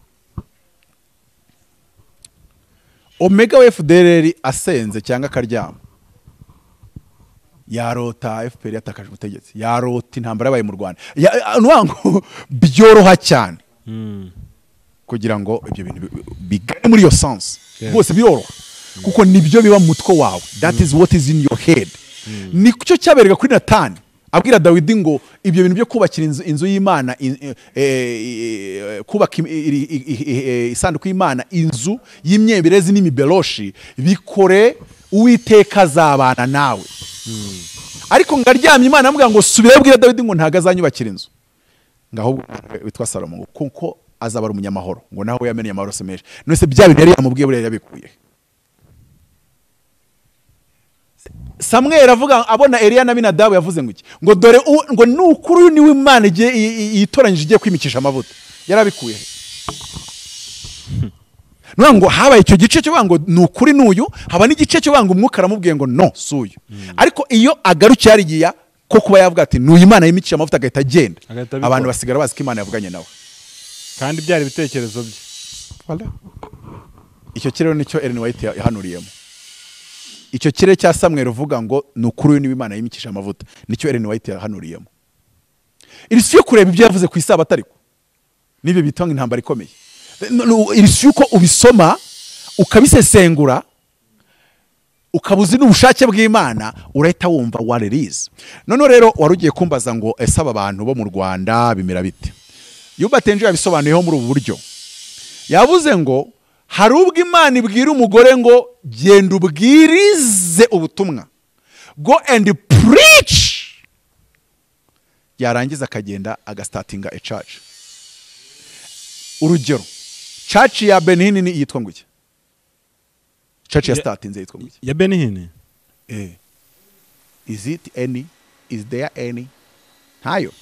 Omega wa FDLR asenze cyangwa akaryama yarota FPR yatakaje ubutegetsi, yarota intambara yabaye mu Rwanda, nuwango byoroha cyane kugira ngo ibyo bintu bigane muri yo sense. rwose biroroha kuko nibyo biba mu mutwe wawe. That is what is in your head. Nicyo cyaberega kuri Natani abwira Dawidi ngo ibyo bintu byo kubakira inzu y'Imana, kubaka isanduku y'Imana, inzu y'imyemberezi n'imiberoshi, bikore Uwiteka azabana nawe. Ariko ngaryamye Imana amubwira ngo subira bwira Dawidi ngo ntago azanyubakira inzu, ngaho witwa Salomo ngo kuko azabara umunyamahoro, ngo naho yamenye amahoro semeje. Nose bya bintu yari yamubwiye buriya yabikuye. Samweli avuga abona Eliya na Abinadabu yavuze ngo iki, ngo dore ngo nukuri niwe Imana yitoranyije igiye kwimikisha amavuta. Yarabikuye ngo habaye icyo gice cyo ngo nukuri nuyu, haba n'igice cyo ngo umwuka aramubwiye ngo no suyu. Ariko iyo agarukiye arigiya ko kuba yavuga ati nuyu Imana yimikisha amavuta agahita agenda, abantu basigara bazi ko Imana yavuganye nawe kandi byari ibitekerezo bye. Voilà. Icyo kirero nicyo Ellen White yahanuriyemo. Icyo kirere cya Samweli uvuga ngo nukuri niwe Imana yimikisha amavuta, nicyo Ellen White yahanuriyemo. Irisiyo kureba ibyo yavuze ku isabato, ariko nibyo bitanga intambara ikomeye. Irisiyo uko ubisoma ukabisesengura ukabuzi n'ubushake bw'Imana, urahita wumva what it is. None rero warugiye kumbaza ngo esaba abantu bo mu Rwanda bimera bite. Yubatenje yabisobanuyeho muri ubu buryo. Yavuze ngo hari ubwo Imana ibwira umugore ngo genda ubwirize ubutumwa, go and preach, yarangiza akagenda agastatinga a church. Urugero, church ya Benihini yitwa ngo iki? Church ya startinze yitwa ngo iki? Ya Benihini? Is it any? Is there any? Nayo.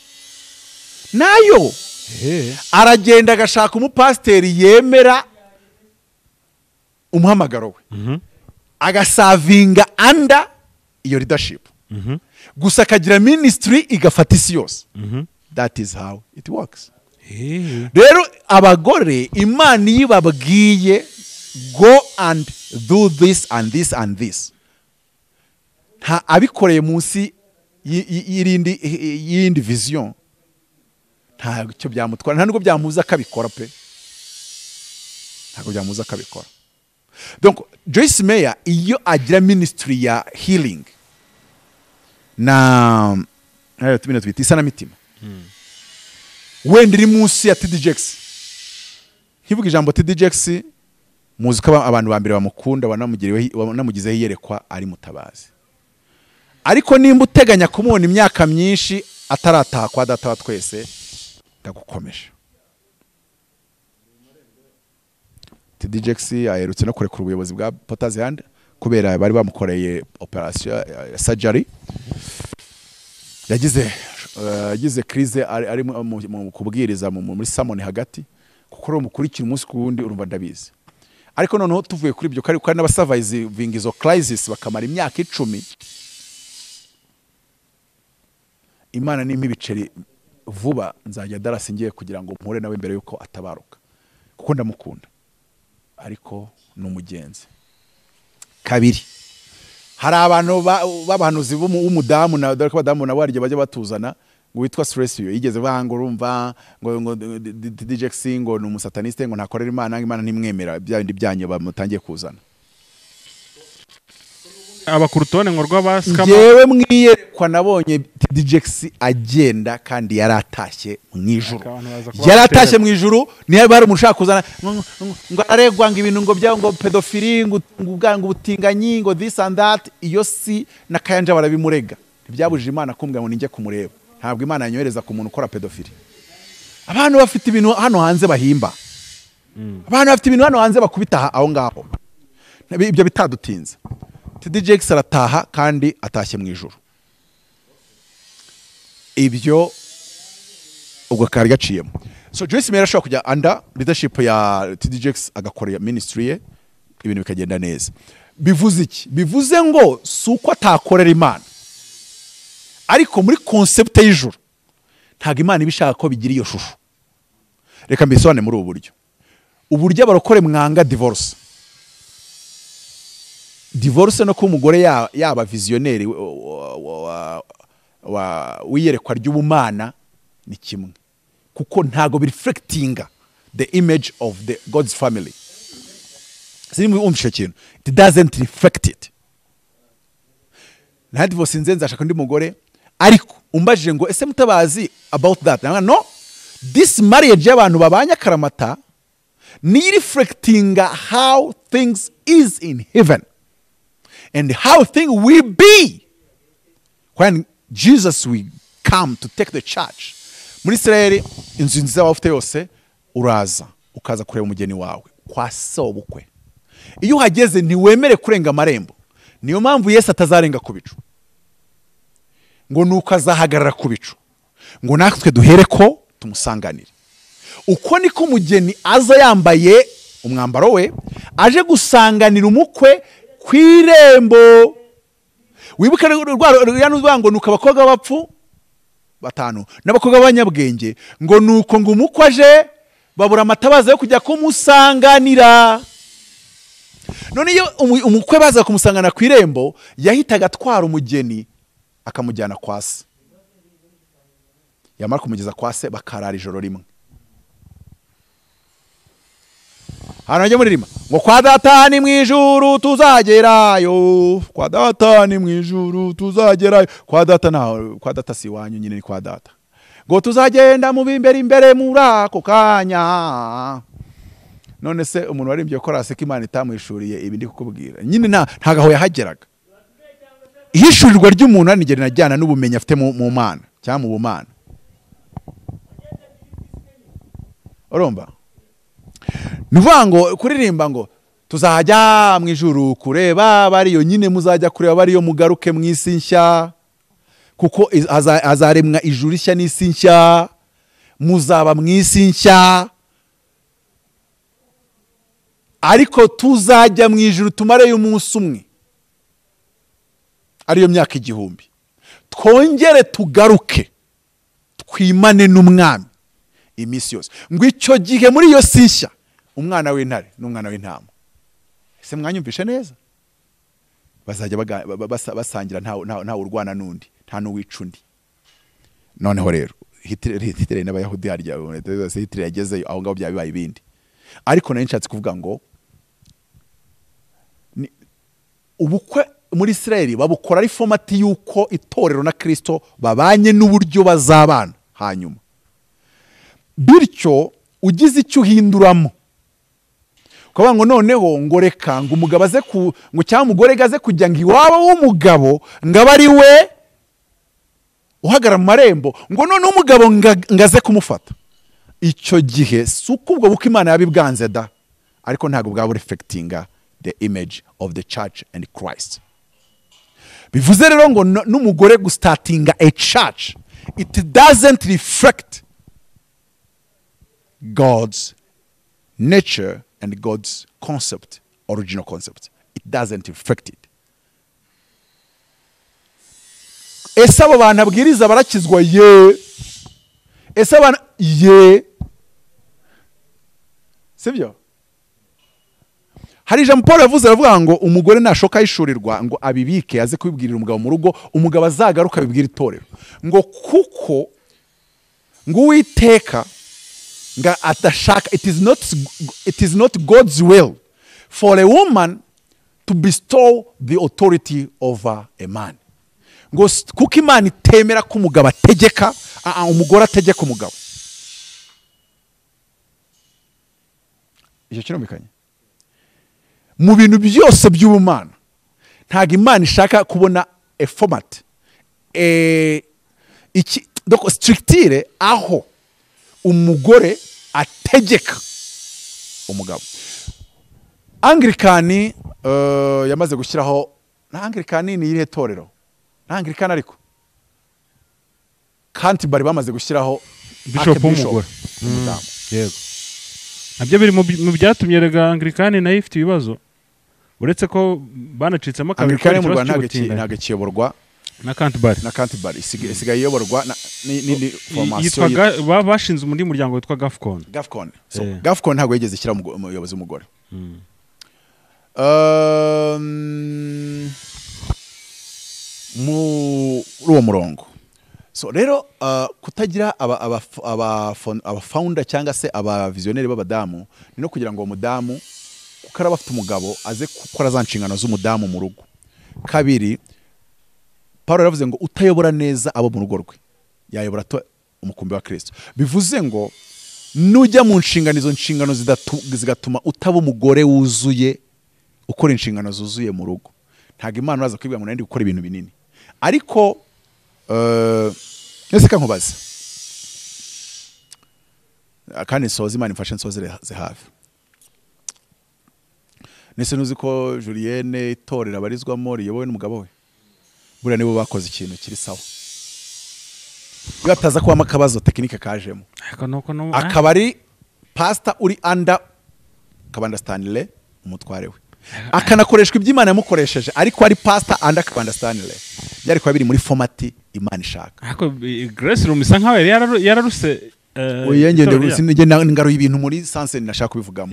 Aragenda agashaka umupasiteri yemera umuhamagaro we, agasavinga under iyo leadership, gusa akagira ministry igafata isi yose. That is how it works. Rero abagore Imana yibabwiye go and do this and this and this, nta abikoreye munsi y'indi vision, nta cyo byamutwara, nta nubwo byamuza akabikora pe, ntabwo byamuza akabikora. Donc Joyce Meyer iyo agira ministry ya healing na tubine twita isanamitima, wenda iri munsi ya TDJX, nkivuga ijambo TDJX muzi ko abantu ba mbere bamukunda banamugizeho iyerekwa ari Mutabazi. Ariko nimba uteganya kumubona imyaka myinshi atarataha kwa data wa twese, ndagukomeje. TDJX aherutse no kurekura ubuyobozi bwa Potazi Hand kubera bari bamukoreye operation surgery. Yagize crise ari mu kubwiriza muri Samoni hagati, kuko ro mukurikira umunsi ku wundi urumva ndabizi. Ariko noneho tuvuye kuri ibyo kandi n'abasurviving izo crisis bakamara imyaka 10, Imana nimpa ibiceri vuba nzajya Dallas ngiye kugira ngo mpure nawe mbere yuko atabaruka, kuko ndamukunda, ariko n'umugenzi. Kabiri, hari abantu b'abahanuzi b'umudamu na dore ko abadamu na barije bajya batuzana ngo witwa stress, yo yigeze banga urumva ngo DJX ngo ni umusataniste ngo ntakorera Imana, Imana ntimwemera, bya bindi byanyu bamutangiye kuzana. Abakurutone ngo rw'abaskama, yewe mwiyerekwa nabonye DJX agenda kandi yaratashye mu ijuru, yaratashye mu ijuru. Niyo bari umushaka kuzana ngo aregwa ngo ibintu ngo bya ngo pedophilie ngo ubutinganyi ngo this and that, iyo si na Kayanja barabimurega. Ntibyabujije Imana kumbwa ngo ninjye kumureba, ntabwo Imana yanyohereza ku muntu ukora pedophilie. Abantu bafite ibintu hano hanze bahimba, abantu bafite ibintu hano hanze bakubita aho ngaho, ibyo bitadutinze. TDJX arataha kandi atashye mu ijuru. Ibyo ubwo kari gaciyemo. So Joyce Meyer ashobora kujya under leadership ya TDJX agakorera ministry ye, ibintu bikagenda neza. Bivuze iki? Bivuze ngo suko atakorera Imana, ariko muri concept y'ijuru ntago Imana ibishaka ko bigira iyo shusho. Reka mbisone muri ubu buryo abarokore mwanga divorce no ko umugore yaba visionnaire wiyerekwa ry'ubumana ni kimwe, kuko ntago bi reflectinga the image of the God's family. sinzi umvishe kintu, it doesn't reflect it. Na divorce nze nzashaka undi mugore, ariko umbajije ngo ese mutabazi about that, no, this marriage y'abantu babanye akaramata ni reflecting how things is in heaven and how things will be when Jesus will come to take the church. Muri Israel inzu nziza wafite yose uraza ukaza kureba umugeni wawe kwa sobukwe. Iyo uhageze ntiwemere kurenga amarembo. Niyo mpamvu Yesu atazarenga ku bicu, ngo nuko azahagarara ku bicu, ngo natwe duhere ko tumusanganire. Uko niko umugeni aza yambaye umwambaro we aje gusanganira umukwe ku irembo. Wibuke rwa ngo nuko abakobwa bapfu batanu n'abakobwa b'abanyabwenge, ngo nuko ngo umukwe aje babura amatabaza yo kujya kumusanganira. None iyo umukwe baza kumusangana ku irembo, yahitaga atwara umugeni akamujyana kwa se, yamara kumugeza kwa se bakarara ijoro rimwe. Hano najya muririmba ngo kwa data ni mu ijuru tuzagerayo, kwa data ni mu ijuru tuzagerayo. Kwa data naho, kwa data si wanyu nyine, ni kwa data. Ngo tuzagenda mu imbere muri ako kanya. None se umuntu warimbye ko rase ko Imana itamwishuriye ibi ndi kukubwira nyine ntagaho yahageraga. Ihishurirwa ry'umuntu anigera najyana n'ubumenyi afite mu Mana cyangwa mu bumana. Urumva? Nuvuga ngo kuririmba ngo tuzajya mu ijuru kureba bariyo, nyine muzajya kureba bariyo mugaruke mu isi nshya, kuko azaremwa ijuru nshya n'isi nshya, muzaba mu isi nshya. Ariko tuzajya mu ijuru tumareyo umunsi umwe, ariyo myaka 1000, twongere tugaruke twimane n'umwami iminsi yose. Ngo icyo gihe muri iyo sishya umwana w'intare n'umwana w'intama, ese mwanyumvishe neza, bazajya basangira nta urwana n'undi, nta n'uwica undi. Noneho rero Hitler n'abayahudi harya Hitler yagezeyo aho ngaho byabibaye ibindi. Ariko nari nshatse kuvuga ngo ubukwe muri Israel babukora ari format yuko itorero na Kristo babanye n'uburyo bazabana hanyuma. Bityo ugize icyo uhinduramo, kuvuga ngo noneho ngo reka ngo umugabo aze ngo cyangwa umugore gaze kujya ngo iwabo w'umugabo ngaba ari we uhagara mu marembo, ngo none umugabo ngaze kumufata. Icyo gihe suko ubwo buko Imana yabibwanze da, ariko ntago bwabo reflectinga the image of the church and Christ. Bivuze rero ngo n'umugore gustatinga a church, it doesn't reflect God's nature and God's concept, original concept. It doesn't reflect it. Ese abo bantu abwiriza barakizwa ye, ese abantu ye, sibyo? Hari ijambo Paul yavuze aravuga ngo umugore nashoka yishurirwa ngo abibike aze kubibwirira umugabo mu rugo, umugabo azagaruka abibwira itorero, ngo kuko ngo Uwiteka nga atashaka, it is not God's will for a woman to bestow the authority over a man. Ngo kuko Imana itemera ko umugabo ategeka, umugore ategeka umugabo. Icyo kirumvikanye mu bintu byose by'ubumana. Ntago Imana ishaka kubona a format donc structure aho umugore ategeka umugabo. Anglikani yamaze gushyiraho, na Anglikani ni irihe torero? Na Anglikani ariko Canterbury bamaze gushyiraho bishop w'umugore. Yego. Nabyo biri mu byatumye rega Anglikani nayo ifite ibibazo, uretse ko banacitsemo kabiri. Anglikani mu Rwanda ntago kiyoborwa na Canterbury. Isigaye iyoborwa ni formation bashinze undi muryango witwa Gafcon. So Gafcon ntago yigeze ishyira umuyobozi w'umugore. Mu ruwo murongo. So rero kutagira aba founder cyangwa se aba visionnaire b'abadamu ni no kugira ngo umudamu kuko araba afite umugabo aze gukora za nshingano z'umudamu mu rugo. Kabiri, Paulo yaravuze ngo utayobora neza abo mu rugo rwe yayobora umukumbi wa Kristo. Bivuze ngo nujya mu nshingano, izo nshingano zigatuma utaba umugore wuzuye ukora inshingano zuzuye mu rugo. Ntabwo Imana uraza kwibwira ngo nandi gukora ibintu binini. Ariko nese kankubaza kandi soza Imana imfashe nsozere hafi. Nese nuzi ko Julienne itorera abarizwamo riyobowe n'umugabo we? Buriya nibo bakoze ikintu kiri sawa. Bataza kuba makabazo tekinike kajemo. Akaba ari pastor uri under Kabanda Stanley umutware we. Akanakoreshwa iby'Imana yamukoresheje, ariko ari pastor under Kabanda Stanley. Byari kuba biri muri format Imana ishaka. Ariko Grace rumisa nkawe yararuse uyengende ngaro y'ibintu muri sense nashaka kubivugamo.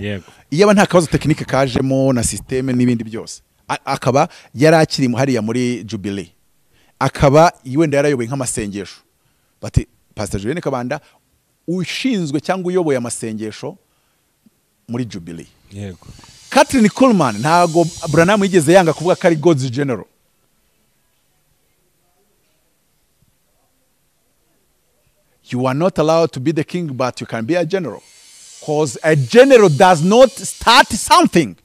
Iyo aba nta kabazo tekinike kajemo na systeme n'ibindi byose. Akaba yarakiri hariya muri Jubilee. Akaba wenda yarayoboye nk'amasengesho. Bati Pastor Julienne Kabanda ushinzwe cyangwa uyoboye amasengesho muri Jubilee. Yego. Catherine Coleman ntago Branham yigeze yanga kuvuga ko ari God's general. You are not allowed to be the king, but you can be a general. Because a general does not start something.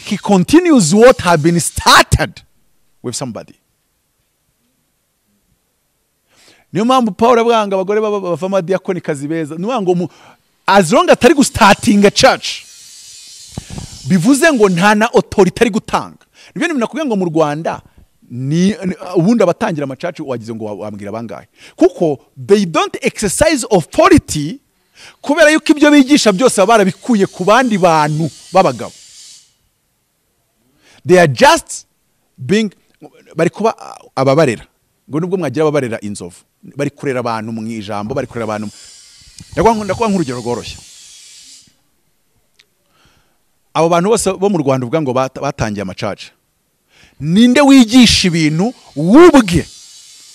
He continues what had been started with somebody. Niyo mpamvu Paul abwanga abagore bavama diakoni kazi beza. Niyo ngo as long atari gustarting a church, bivuze ngo nta na authority ari gutanga. Nibyo ninakubwiye ngo mu Rwanda ni ubundi abatangira amacacu wagize ngo wambwira bangahe, kuko they don't exercise authority kubera yuko ibyo bigisha byose barabikuye ku bandi bantu babagabo. They are just being bari kuba ababarera ngo nubwo mwagira ababarera inzovu, bari kurera abantu mu ijambo, bari kurera abantu. Ndakuba nk'urugero rworoshye. Abo bantu bose bo mu Rwanda uvuga ngo batangiye amacaca, ninde wigisha ibintu wubwe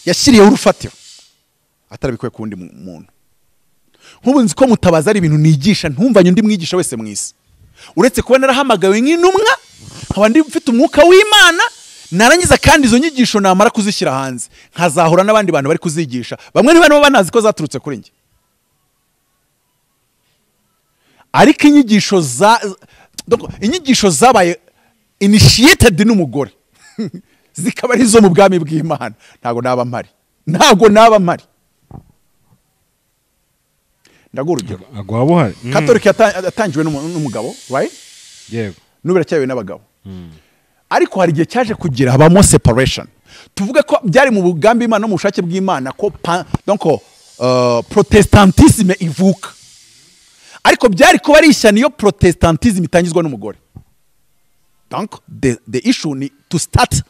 yashyiriyeho urufatiro atarabikwiye kundi muntu? Nk'ubu nzi ko Mutabaza ari ibintu nigisha ntumvanye undi mwigisha wese mwisi, uretse kuba narahamagawe nk'intumwa nkaba ndi mfite umwuka w'Imana, narangiza kandi izo nyigisho namara kuzishyira hanze nkazahura n'abandi bantu bari kuzigisha, bamwe niba banazi ko zaturutse kuri njye. Ariko inyigisho zabaye initiated n'umugore zikaba ari zo mu bwami bw'Imana, ntago naba mpari. Ndagura urugero agwabuhari Catholic yatangiwe n'umugabo, right? Yego. Nubira cyawe n'abagabo. Ariko hari igihe cyaje kugira habamo separation. Tuvuga ko byari mu bugambi Imana no mu bushake bw'Imana ko donc protestantisme ivuka. Ariko byari kuba ari ishyano iyo protestantisme itangizwa n'umugore. Donc the issue ni to start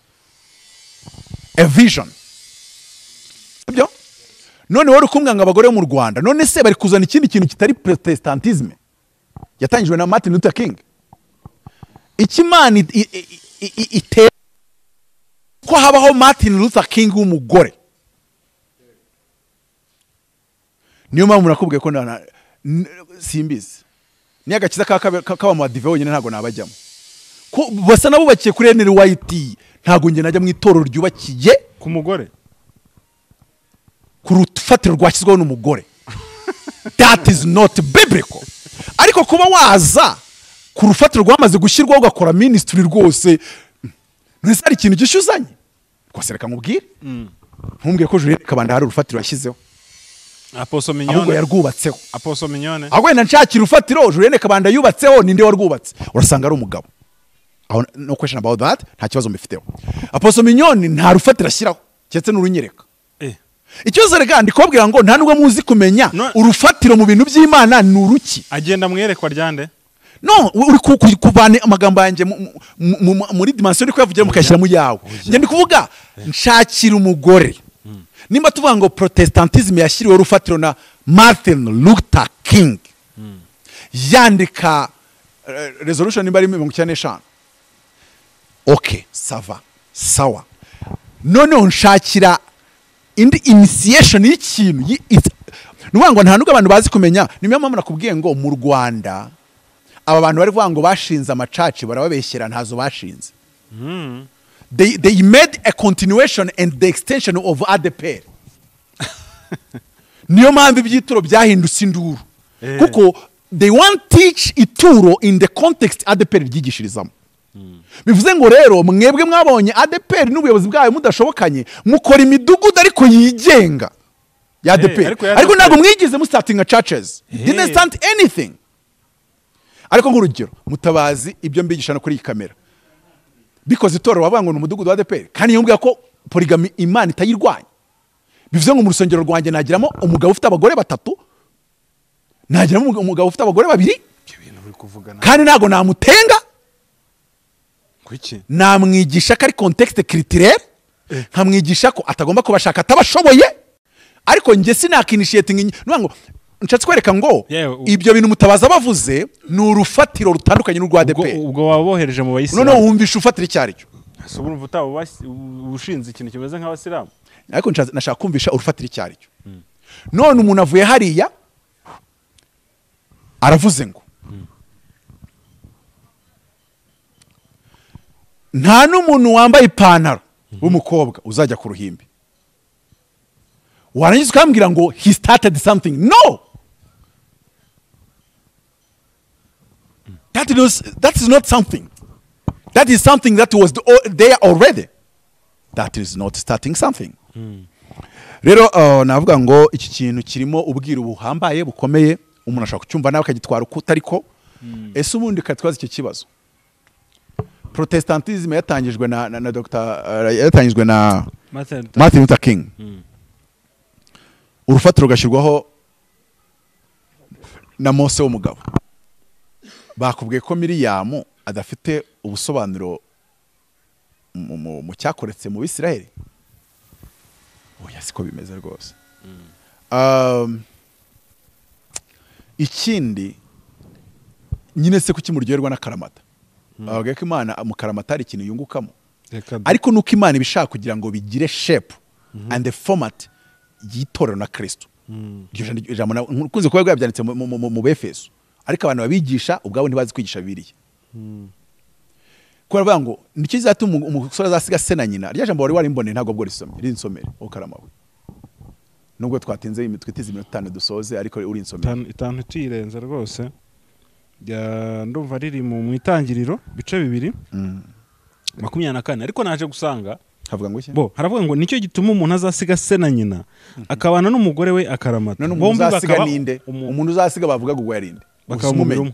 a vision. Sibyo? None wari kumwanga abagore mu Rwanda, none se bari kuzana ikindi kintu kitari protestantisme yatangijwe na Martin Luther King. Ikimana ko habaho Martin Luther King w'umugore. Niyo mpamvu nakubwiye ko simbizi ni agakiza kaba mu dive wonyine ntago nabajyamo, ko basa nabubakiye kuri Henry White, ntago nge najya mu itorero ryubakiye ku mugore, ku rufatiro rwashyizweho n'umugore. That is not biblical. Ariko kuba waza ku rufatiro rwamaze gushyirwaho ugakora ministry rwose, nese ari ikintu gishyuzanye rwose. Reka nkubwire, ntumbwiye ko Julienne Kabanda hari urufatiro yashyizeho. Apostle Mignone ahubwo yarwubatseho. Apostle Mignone ahubwo nshakira urufatiro Julienne Kabanda yubatseho, ninde warwubatse? Urasanga ari umugabo. No question about that, nta kibazo mbifiteho. Apostle Mignone nta rufatiro ashyiraho cyetse n'urunyereka. Ikibazo rega ndikubwira ngo nta nubwo muzi kumenya urufatiro mu bintu by'Imana nuruki. Agenda mwerekwa ryande? No, uri kuvana amagambo yanjye muri dimension ko yavugira mukashyira mu yawe. Nge ndikuvuga nshakira umugore. Nimba tuvuga ngo protestantism yashyiriwe urufatiro na Martin Luther King, yandika resolution nimba ari 95. Okay, sawa. None nshakira indi initiation y'ikintu nuvuga ngo nta nubwo abantu bazi kumenya. Niyo mpamvu nakubwiye ngo mu Rwanda aba bantu bari kuvuga ngo bashinze amacaci barababeshyera ntazo bashinze. They made a continuation and the extension of ADPR. Niyo mpamvu ibyituro byahindutse induru. Kuko they want teach ituro in the context ADPR ryigishirizamo. Bivuze ngo rero mwebwe mwabonye ADPR n'ubuyobozi bwayo mudashobokanye mukora imidugudu ariko yigenga ya ADPR. Ariko ntabwo mwigize mu starting churches. Didn't start anything. Ariko nk'urugero Mutabazi ibyo mbigisha no kuri iyi kamera. Because itorero bavuga ngo n'umudugudu wa ADPR kandi yumvira ko polygamy Imana itayirwanya. Bivuze ngo mu rusengero rwanjye nagiramo umugabo ufite abagore 3, nagiramo umugabo ufite abagore 2, kandi ntago namutenga. Kuki namwigisha ko ari contexte culturelle, nkamwigisha ko atagomba kubashaka atabashoboye, ariko njye sinakinitiating ngo nshatse kwereka ngo ibyo bintu Mutabaza bavuze ni urufatiro rutandukanye n'urwa ADPR. Ubwo wabohereje mu bayisilamu none wumvisha ufatira icyaricyo. So urumva utabo ushinze ikintu kimeze nk'abasilamu. Ariko nashaka kumvisha urufatira icyaricyo. None umuntu avuye hariya aravuze ngo nta n'umuntu wambaye ipantaro w'umukobwa uzajya ku ruhimbi. Warangiza ukambwira ngo he started something. No, that is not something. That is something that was there already. That is not starting something. Rero navuga ngo iki kintu kirimo ubwira buhambaye bukomeye, umuntu ashaka kucyumva nawe akagitwara uko utariko. Ese ubundi katwaza icyo kibazo. Protestantism yatangijwe na Dr. yatangijwe na Martin Luther King. Urufatiro gashyirwaho na Mose w'umugabo. Bakubwiye ko Miriyamu adafite ubusobanuro mu cyakoretse mu Bisiraheli. Oya siko bimeze rwose. Ikindi nyine se kuki muryoherwa na karamata. Avuga ko Imana mu karamata ari ikintu yungukamo. Ariko nuko Imana ibishaka kugira ngo bigire shape and the format yitorero na Kristo. Kunze kuba byabyanditse mu Befeso. Ariko abantu babigisha ubwabo ntibazi kwigisha Bibiliya. Kuko bavuga ngo nicyo zatuma umusore azasiga se na nyina. Rya jambo wari warimbone ntabwo bwo rinsomere ukaramawe. Nubwo twatinze imitwe itize 5 dusoze ariko uri insomere. 5 tirenza rwose. Ndumva riri mu itangiriro bice 2 24 ariko naje gusanga havuga ngo iki haravuga ngo nicyo gituma umuntu azasiga se na nyina akabana n'umugore we akaramata. Bombi bakaba ninde umuntu uzasiga bavuga ngo yarinde bakaba umumenya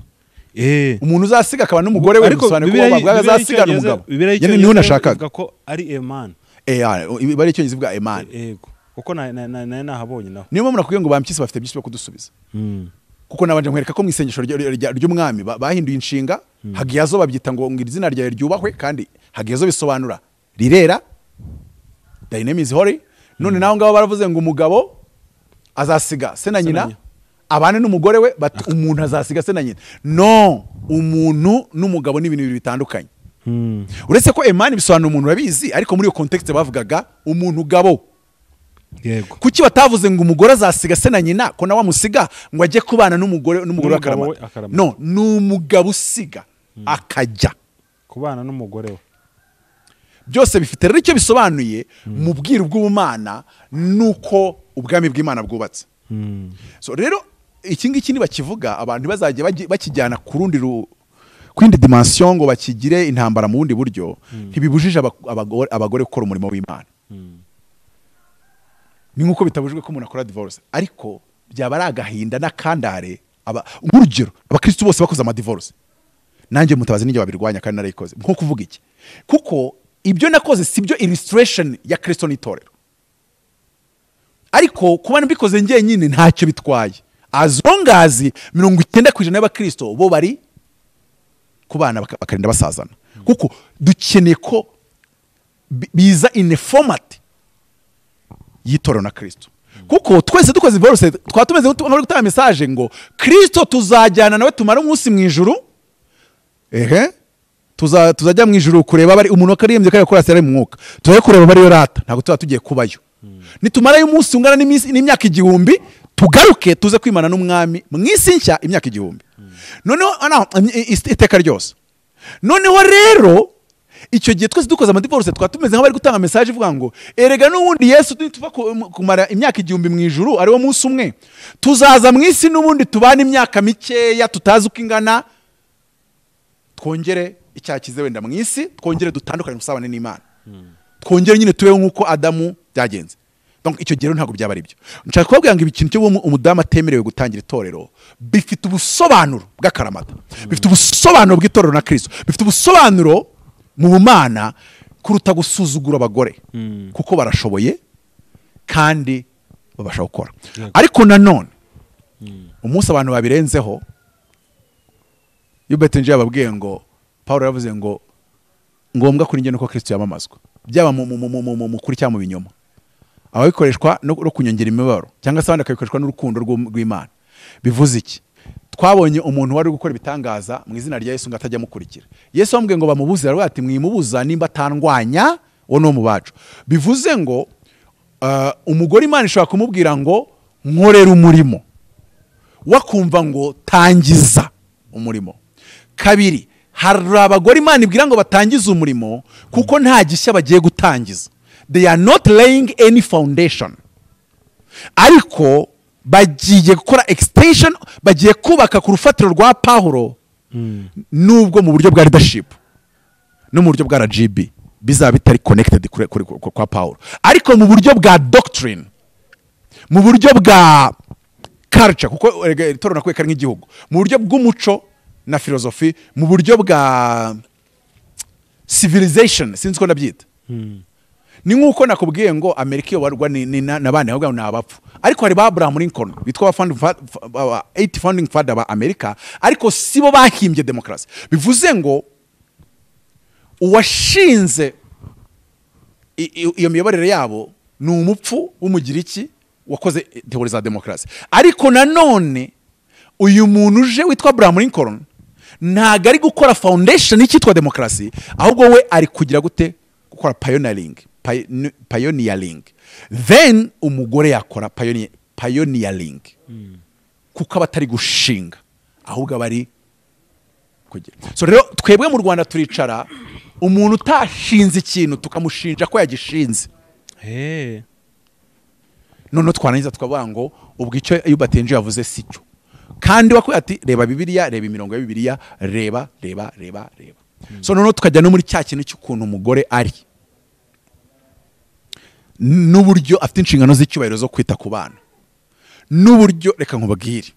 umuntu uzasiga akaba n'umugore we gusana ko bavuga azasiga n'umugabo. Yani niho nashakaga ko ari Eman. Bari icyo nzivuga Eman. Yego kuko nahabonye naho niyo mpamvu nakubwiye ngo bampyisi bafite byinshi byo kudusubiza. Kuko nabanje nkwereka ko mu isengesho ry'umwami bahinduye inshinga. Hagiyazo babyita ngo izina ryawe ryubahwe, kandi Hagiyazo bisobanura rirera, thy name is holy. None naho ngabo baravuze ngo umugabo azasiga se na nyina abane n'umugore we, umuntu azasiga se na nyina. No, umuntu n'umugabo ni ibintu bitandukanye. Uretse ko Imana bisobanura umuntu babizi, ariko muri iyo context bavugaga umuntu gabo. Yego. Kuki batavuze ngo umugore azasiga se na nyina ko nawe amusiga ngo ajye kubana n'umugore akaramata. No, n'umugabo usiga akajya kubana n'umugore we. Byose bifite rero icyo bisobanuye mu bwiru bw'Ubumana nuko ubwami bw'Imana bwubatse. So rero iki ngiki bakivuga abantu bazajya bakijyana ku rundi kwindi dimension ngo bakigire intambara mu bundi buryo, ntibibujije abagore gukora umurimo w'Imana. Ni nkuko bitabujwe ko umuntu akora divorce, ariko byaba ari agahinda n'akandare. Urugero abakristo bose bakoze ama divorce, nanjye Mutabazi n'ijye babirwanya kandi narayikoze. Nko kuvuga iki? Kuko ibyo nakoze sibyo illustration ya Kristo n'itorero, ariko kuba mbikoze ngiye nyine ntacyo bitwaye, as long as 90% y'abakristo bo bari kubana bakarinda basazana. Kuko dukeneye ko biza in a format yitorero na Kristo. Kuko twese dukoze divorce twatumeze nko gutanga message ngo Kristo tuzajyana nawe tumara umunsi mu ijuru. Tuzajya mu ijuru kureba bari umuntu akariyemye kandi akora sera mu mwuka. Tuzaye kureba bari yo rata, ntabwo tuba tugiye kubayo. Nitumarayo umunsi ungana n'imyaka 1000 tugaruke tuze kwimana n'umwami mu isi nshya imyaka 1000 noneho iteka ryose. Noneho rero icyo gihe twese dukoze amadivorce twatumeze nk'abari gutanga message ivuga ngo erega n'ubundi Yesu tuva kumara imyaka 1000 mu ijuru ari wo munsi umwe, tuzaza mu isi n'ubundi tubana imyaka mikeya tutazi uko ingana, twongere icyakize wenda mu isi, twongere dutandukanye gusabana n'Imana, twongere nyine tubeho nk'uko Adamu byagenze. Donc icyo gihe ntabwo byaba ari byo. Nshaka kubabwira ngo ikintu cyo umudamu atemerewe gutangira itorero bifite ubusobanuro bw'akaramata, bifite ubusobanuro bw'itorero na Kristo, bifite ubusobanuro mu bumana kuruta gusuzugura abagore kuko barashoboye kandi babasha gukora. Ariko nanone umunsi abantu babirenzeho, Yubetenje yababwiye ngo Paulo yavuze ngo ngombwa kuri njye nuko Kristo yamamazwa, byaba mu kuri cyangwa mu binyoma, ababikoreshwa no kunyongera imibabaro cyangwa se abandi akabikoreshwa n'urukundo rw'Imana. Bivuze iki? Twabonye umuntu wari gukora ibitangaza mu izina rya Yesu ngo atajya mukurikira. Yesu amubwiye ngo bamubuze, aravuga ati mwimubuza nimba atandwanya wo no mu bacu. Bivuze ngo umugore Imana ishobora kumubwira ngo nkorera umurimo, wakumva ngo tangiza umurimo. Kabiri, hari abagore Imana ibwira ngo batangize umurimo kuko nta gishya bagiye gutangiza. They are not laying any foundation. Ariko bagiye gukora extension, bagiye kubaka ku rufatiro rwa Paulo, nubwo mu buryo bwa leadership no mu buryo bwa RGB bizaba bitari connected kwa Paulo, ariko mu buryo bwa doctrine, mu buryo bwa culture, kuko itorero nakwe kari nk'igihugu, mu buryo bw'umuco na philosophy, mu buryo bwa civilization, sinzi ko ndabyita. Ni nkuko nakubwiye ngo Amerika iyo warwa n'abandi ahubwo n'abapfu, ariko hari ba Abraham Lincoln bitwa 8 founding father ba Amerika, ariko sibo bahimbye demokarasi. Bivuze ngo uwashinze iyo miyoborere yabo ni umupfu w'umugiriki wakoze teori za demokarasi. Ariko nanone uyu muntu uje witwa Abraham Lincoln ntago ari gukora foundation y'ikitwa demokarasi, ahubwo we ari kugira gute gukora pioneering. Then umugore yakora pioneering kuko abatari gushinga ahubwo abari kugira. So rero twebwe mu Rwanda turicara, umuntu utashinze ikintu tukamushinja ko yagishinze. None twarangiza tukavuga ngo ubwo icyo Yubatenje yavuze sicyo, kandi wakwe ati reba Bibiliya, reba imirongo ya Bibiliya, reba. So none tukajya no muri cya kintu cy'ukuntu umugore ari n'uburyo afite inshingano z'icyubahiro zo kwita ku bana, n'uburyo reka nkubagire,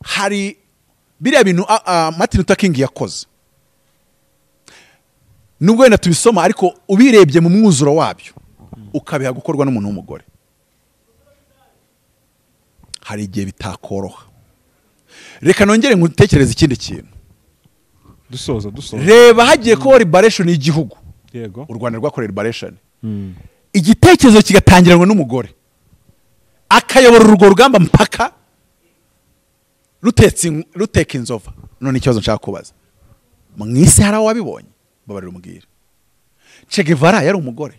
hari biriya bintu Martin Luther King yakoze, nubwo wenda tubisoma ariko ubirebye mu mwuzuro wabyo ukabiha gukorwa n'umuntu w'umugore, hari igihe bitakoroha. Reka nongere ngutekereze ikindi kintu. Dusoza. Reba hagiye ko liberation y'igihugu. Yego. U Rwanda rwakorera liberation. Igitekerezo kigatangiranwa n'umugore, akayobora urwo rugamba mpaka ruteka inzova. None ikibazo nshaka kubaza, mu isi hari wabibonye babarira umubwira Che Guevara yari umugore.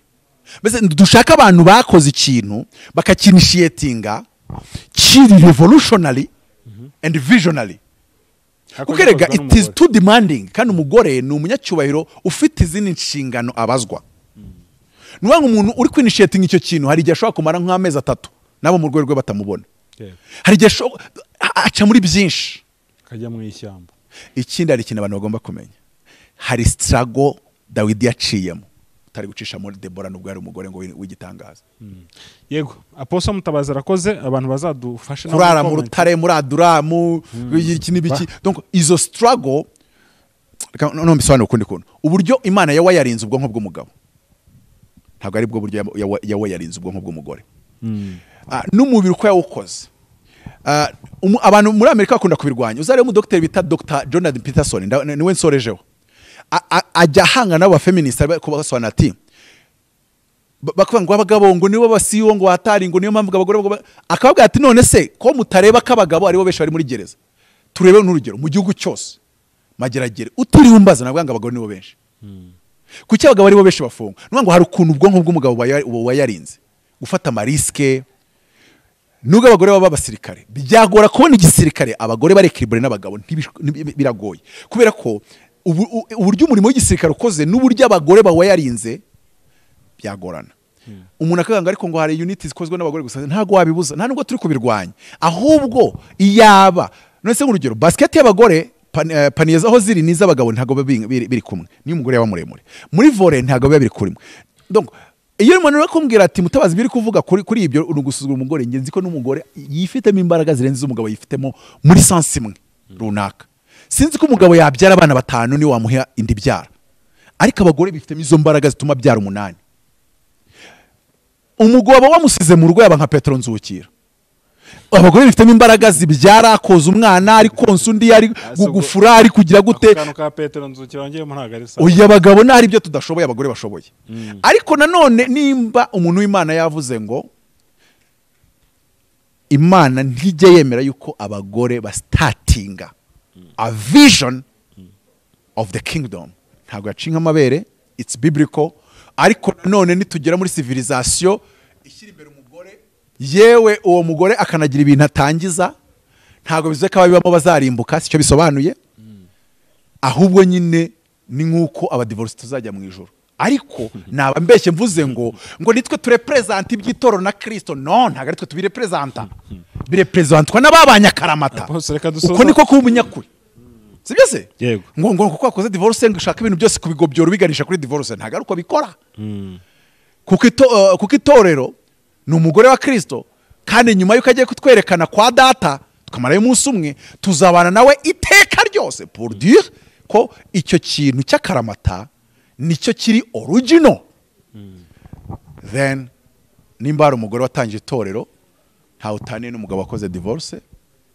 Mbese dushaka abantu bakoze ikintu bakakinishiyetinga kiri revolutionary and visionary. Ukerega it is too demanding, kandi umugore ni umunyacyubahiro ufite izindi nshingano abazwa. Nuwa umuntu uri kwinishiyetinga icyo kintu hari igihe ashobora kumara nk'amezi 3 nabo mu rwego batamubona. Hari igihe aca muri byinshi kajya mu ishyamba. Ikindi hari ikintu abantu bagomba kumenya, hari struggle Dawidi yaciyemo utari gucisha muri Debora nubwo ari umugore ngo w'igitangaza. Yego, Apostle Mutabazi arakoze, abantu bazadufashe kurara mu rutare muri Aduramu iki n'ibiki. Donc izo struggle no mbisobanura ukundi kuntu, uburyo Imana yawe yarinze ubwonko bw'umugabo ntabwo ari bwo buryo yawe yarinze ubwonko bw'umugore. N'umubiri uko yawukoze. Abantu muri Amerika bakunda kubirwanya. Uzarebe mu docteur bita Dr. Jonathan Peterson, niwe nsorejeho, ajya hanga n'aba feminist kubasobanura ati bakuvuga ngo abagabo ngo nibo basiyo ngo hatari ngo niyo mpamvu abagore, akababwira ati none se ko mutareba ko abagabo aribo benshi bari muri gereza, turebe n'urugero mu gihugu cyose mageragere utiriwe umbaza nabwo ngo abagore nibo benshi. Kuki abagabo aribo benshi bafungwa? Ngo hari ukuntu ubwonko bw'umugabo wayarinze gufata amariske, nubwo abagore baba abasirikare byagora kubona igisirikare abagore barekiribure n'abagabo biragoye kubera ko uburyo umurimo w'igisirikare ukoze n'uburyo abagore bawayarinze byagorana. Umuntu akaganga ariko ngo hari unit zikozwe n'abagore gusa ntago wabibuza, nta nubwo turi kubirwanya, ahubwo iyaba none se nk'urugero basket y'abagore paniye aho ziri n'iz'abagabo ntago biri kumwe, niyo umugore yaba muremure muri volley ntago biba biri kumwe. Donc iyo umuntu akumbwira ati Mutabazi biri kuvuga kuri ibyo urugusuzugura umugore, ngenzi ko n'umugore yifitemo imbaraga zirenze umugabo yifitemo muri sense imwe runaka. Sinzi ko umugabo yabyara abana 5 ni wamuha indi byara, ariko abagore bifitemo izo mbaraga zituma byara 8. Umugabo wamusize mu rugo yaba nka Petro Nzukira. Abagore bifitemo imbaraga zibyara koza umwana ari konsa undi ari gugufura ari kugira gute. Ka Petro Nzukira wongeye mu ntaga ari sawa. Uyu abagabo nari byo tudashoboye abagore bashoboye. Ariko nanone nimba umuntu w'Imana yavuze ngo Imana ntijye yemera yuko abagore bastatinga a vision of the kingdom, ntabwo yacinka amabere, it's biblical. Ariko nanone nitugera muri civilization ishyira imbere umugore, yewe uwo mugore akanagira ibintu atangiza, ntabwo bivuze ko ababibamo bazarimbuka, sicyo bisobanuye. Ahubwo nyine ni nkuko abadivorce tuzajya mu ijuru. Ariko naba mbeshye mvuze ngo nitwe turepresent iby'itoro na Kristo. No, ntabwo ari twe tubirepresenta, birepresentwa n'ababanya karamata. Uko niko kuba umunyakuri, sibyo se? Yego. Ngo kuko akoze divorce ngashaka ibintu byose kubigobyora biganisha kuri divorce, ntabwo ari uko bikora. Kuko itorero ni umugore wa Kristo, kandi nyuma yuko agiye kutwerekana kwa data tukamarayo umunsi umwe, tuzabana nawe iteka ryose, pour dire ko icyo kintu cy'akaramata nicyo kiri original. Then nimba ari umugore watangije itorero, nta utaniye n'umugabo wakoze divorce,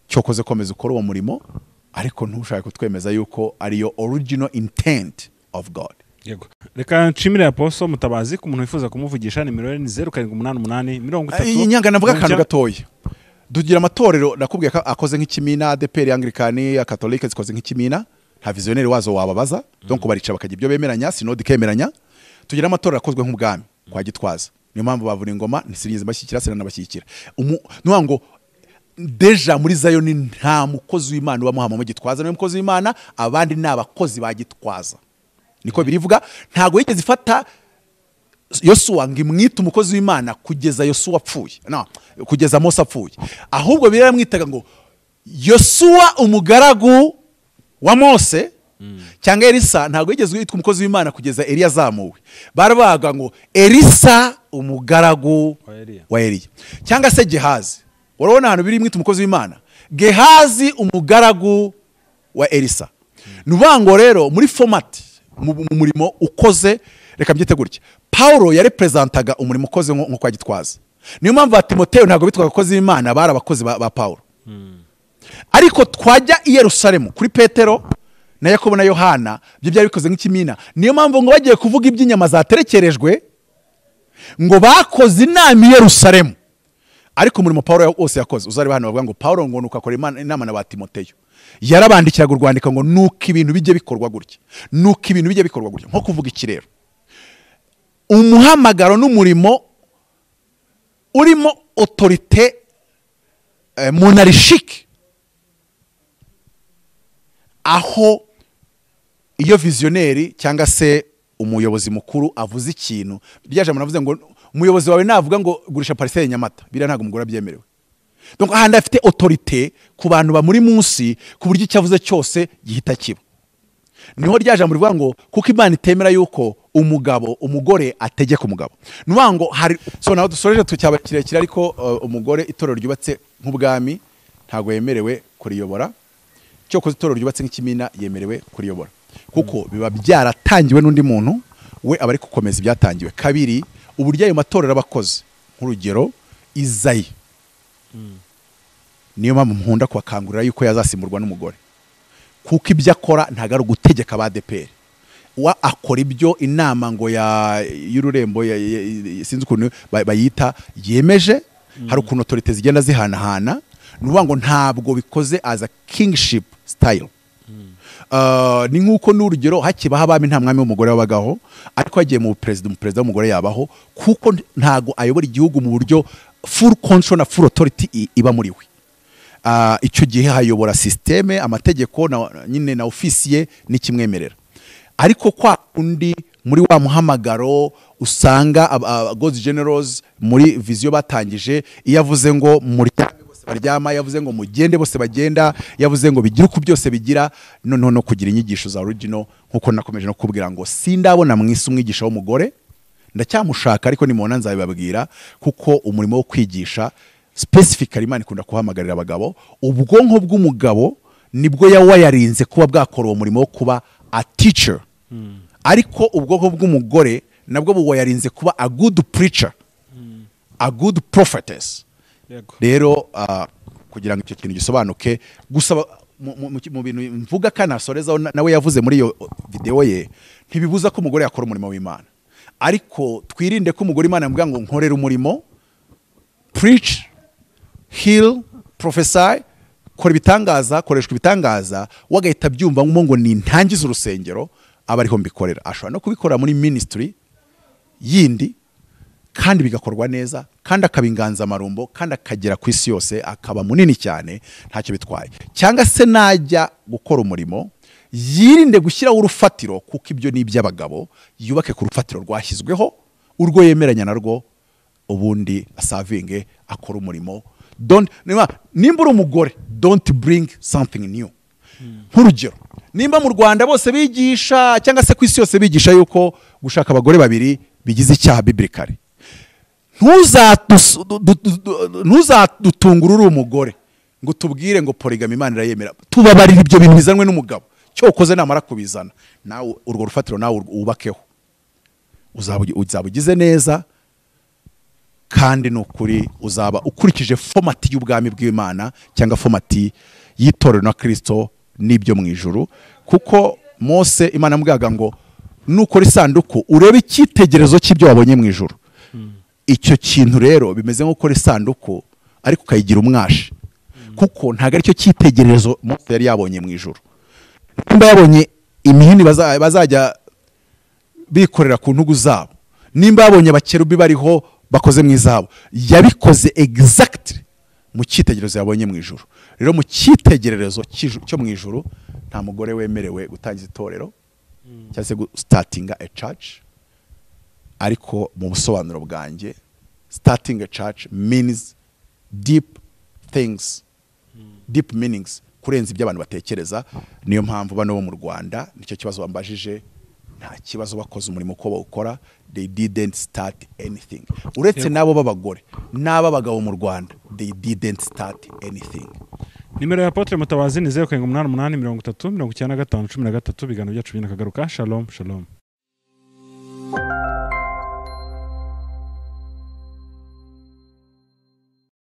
cyokoze komeza ukora uwo murimo, ariko ntushaka kutwemeza yuko ariyo original intent of God. Yego. Reka nshimire Apostle Mutabazi ku muntu wifuza kumuvugisha, nimero ye ni 0788 Iyi nyanga navuga akantu gatoya. Dugira amatorero nakubwiye ko akoze nk'ikimina, ADPR Anglikani, ya Catholique zikoze nk'ikimina, nta visionnaire wazo wababaza, donc barica bakagira ibyo bemeranya, synode kemeranya. Tugira amatorero akozwe nk'ubwami kwa Gitwaza. Niyo mpamvu bavuna ingoma nisirinze bashyikira sena nabashyikira. Nuwa ngo deja muri Zayoni nta mukozi w'Imana bamuhama mu Gitwaza, niyo mukozi w'Imana, abandi n'abakozi ba Gitwaza. Niko birivuga, ntago yigeze ifata Yosuwa ngo imwite umukozi w'Imana kugeza Yosuwa apfuye, no, kugeza Mose apfuye. Ahubwo biramwitaga ngo Yosuwa umugaragu wa Mose, cyangwa Elisa. Ntago yigeze yitwa umukozi w'Imana kugeza Eliya azamuwe. Barabaga ngo Elisa umugaragu wa Eliya, cyangwa se Gehazi. Urabona hano biri mwita umukozi w'Imana, Gehazi umugaragu wa Elisa. Nubango rero muri format mu murimo ukoze, reka mbyite gutya, Paulo yarepresentaga umurimo ukoze nko kwa Gitwaza. Niyo mpamvu Timoteyo ntago bitwa abakozi b'Imana, bari abakozi ba Paulo. Ariko twajya i Yerusalemu kuri Petero na Yakobo na Yohana, byo byari bikoze nk'ikimina. Niyo mpamvu ngo bagiye kuvuga iby'inyama zaterekerejwe ngo bakoze inama i Yerusalemu. Ariko umurimo Paulo wose yakoze, uzari hano bavuga ngo Paulo ngo nuko akora inama na ba Timoteyo, yarabandikiraga urwandiko ngo nuko ibintu bijye bikorwa gutya, nuko ibintu bijye bikorwa gutya. Nko kuvuga iki rero, umuhamagaro n'umurimo urimo autorité monarchique, aho iyo visionnaire cyangwa se umuyobozi mukuru avuze ikintu, byaje muravuze ngo umuyobozi wawe navuga ngo gurisha parcelle Nyamata, bira ntago umugore abyemerewe. Donc ahandi afite autorité ku bantu ba muri munsi, ku buryo icyavuze cyose gihita kiba. Niho ryaje muri vuga ngo kuko Imana itemera yuko umugore ategeka umugabo. Nuvuga ngo hari so naho dusoreje tucyaba kirekire, ariko umugore itorero ryubatse nk'ubwami ntago yemerewe kuriyobora, cyo ko itorero ryubatse nk'ikimina yemerewe kuriyobora, kuko biba byaratangiwe n'undi muntu, we abari gukomeza ibyatangiwe. Kabiri, uburyo ayo matorero abakoze, nk'urugero Izayi, niyo mpamvu nkunda kubakangurira yuko yazasimburwa n'umugore, kuko ibyo akora ntago ari ugutegeka ba ADPR, wa akora ibyo inama ngo y'ururembo sinzi ukuntu bayita yemeje. Hari ukuntu autorité zigenda zihanahana, nuvuga ngo ntabwo bikoze as a kingship style. ni nk'uko n'urugero hakibaho abami nta mwami w'umugore wabagaho, ariko hagiye mu perezida w'umugore yabaho, kuko ntago ayobora igihugu mu buryo full control na full authority iba muri we. Icyo gihe hayobora systeme, amategeko nyine na ofisiye n'ikimwemerera. Ariko kwa undi muri wa muhamagaro usanga God's generals muri vision batangije, iyo avuze ngo muryame bose baryama, yavuze ngo mugende bose bagenda, yavuze ngo bigire uko byose bigira, noneho no kugira inyigisho za original, nkuko nakomeje no kubwira ngo sindabona mwisi umwigisha w'umugore, ndacyamushaka ariko nimubona nzabibabwira, kuko umurimo wo kwigisha specifically Imana ikunda kuhamagarira abagabo. Ubwonko bw'umugabo nibwo yawayarinze kuba bwakora uwo murimo wo kuba a teacher, ariko ubwonko bw'umugore nabwo buwayarinze kuba a good preacher, a good prophetess. Rero kugira ngo icyo kintu gisobanuke, gusaba mu bintu mvuga kanasorezaho nawe yavuze muri iyo video ye, ntibibuza ko umugore yakora umurimo w'Imana, ariko twirinde ko umugore Imana yamubwira ngo nkorera umurimo, preach, heal, prophesy, kora ibitangaza, koreshwa ibitangaza, wagahita byumva ngo ni ntangiza urusengero, aba ariho mbikorera. Ashobora no kubikora muri ministry yindi kandi bigakorwa neza, kandi akabinganza amarumbo, kandi akagera ku isi yose, akaba munini cyane, ntacyo bitwaye. Cyangwa se najya gukora umurimo, yirinde gushyiraho urufatiro, kuko ibyo ni iby'abagabo, yubake ku rufatiro rwashyizweho, urwo yemeranya narwo, ubundi asavinge, akora umurimo. Nimba uri umugore, don't bring something new. Nk'urugero, nimba mu Rwanda bose bigisha, cyangwa se ku isi yose bigisha yuko gushaka abagore babiri bigize icyaha biblically, ntuzadutungura uri umugore ngo tubwire ngo polygamy Imana irayemera, tubabarira ibyo bintu bizanwe n'umugabo, cyo ukoze namara kubizana, nawe urwo rufatiro nawe ubakeho, uzaba ugize neza, kandi n'ukuri uzaba ukurikije format y'ubwami bw'Imana, cyangwa format y'itorero na Kristo n'ibyo mu ijuru. Kuko Mose Imana yamubwiraga ngo nukora isanduku urebe icyitegerezo cy'ibyo wabonye mu ijuru. Icyo kintu rero bimeze nko gukora isanduku ariko ukayigira umwashi, kuko ntago ari cyo cyitegererezo Mose yari yabonye mu ijuru. Nimba yabonye imihini bazajya bikorera ku ntugu zabo, nimba yabonye abakerubi bariho bakoze mu izabo, yabikoze exactly mu cyitegererezo yabonye mu ijuru. Rero mu cyitegererezo cyo mu ijuru nta mugore wemerewe gutangiza itorero cyangwa se startinga a church. Ariko mu busobanuro bwanjye, starting a church means deep things, deep meanings, kurenza ibyo abantu batekereza. Niyo mpamvu bano bo mu Rwanda, nicyo kibazo bambajije, nta kibazo bakoze umurimo uko bawukora, they didn't start anything. Uretse nabo b'abagore n'ab'abagabo mu Rwanda, they didn't start anything. Nimero ya Apotre Mutabazi ni 0788 30 95 13. Biganiro byacu binakagaruka. Shalom, shalom.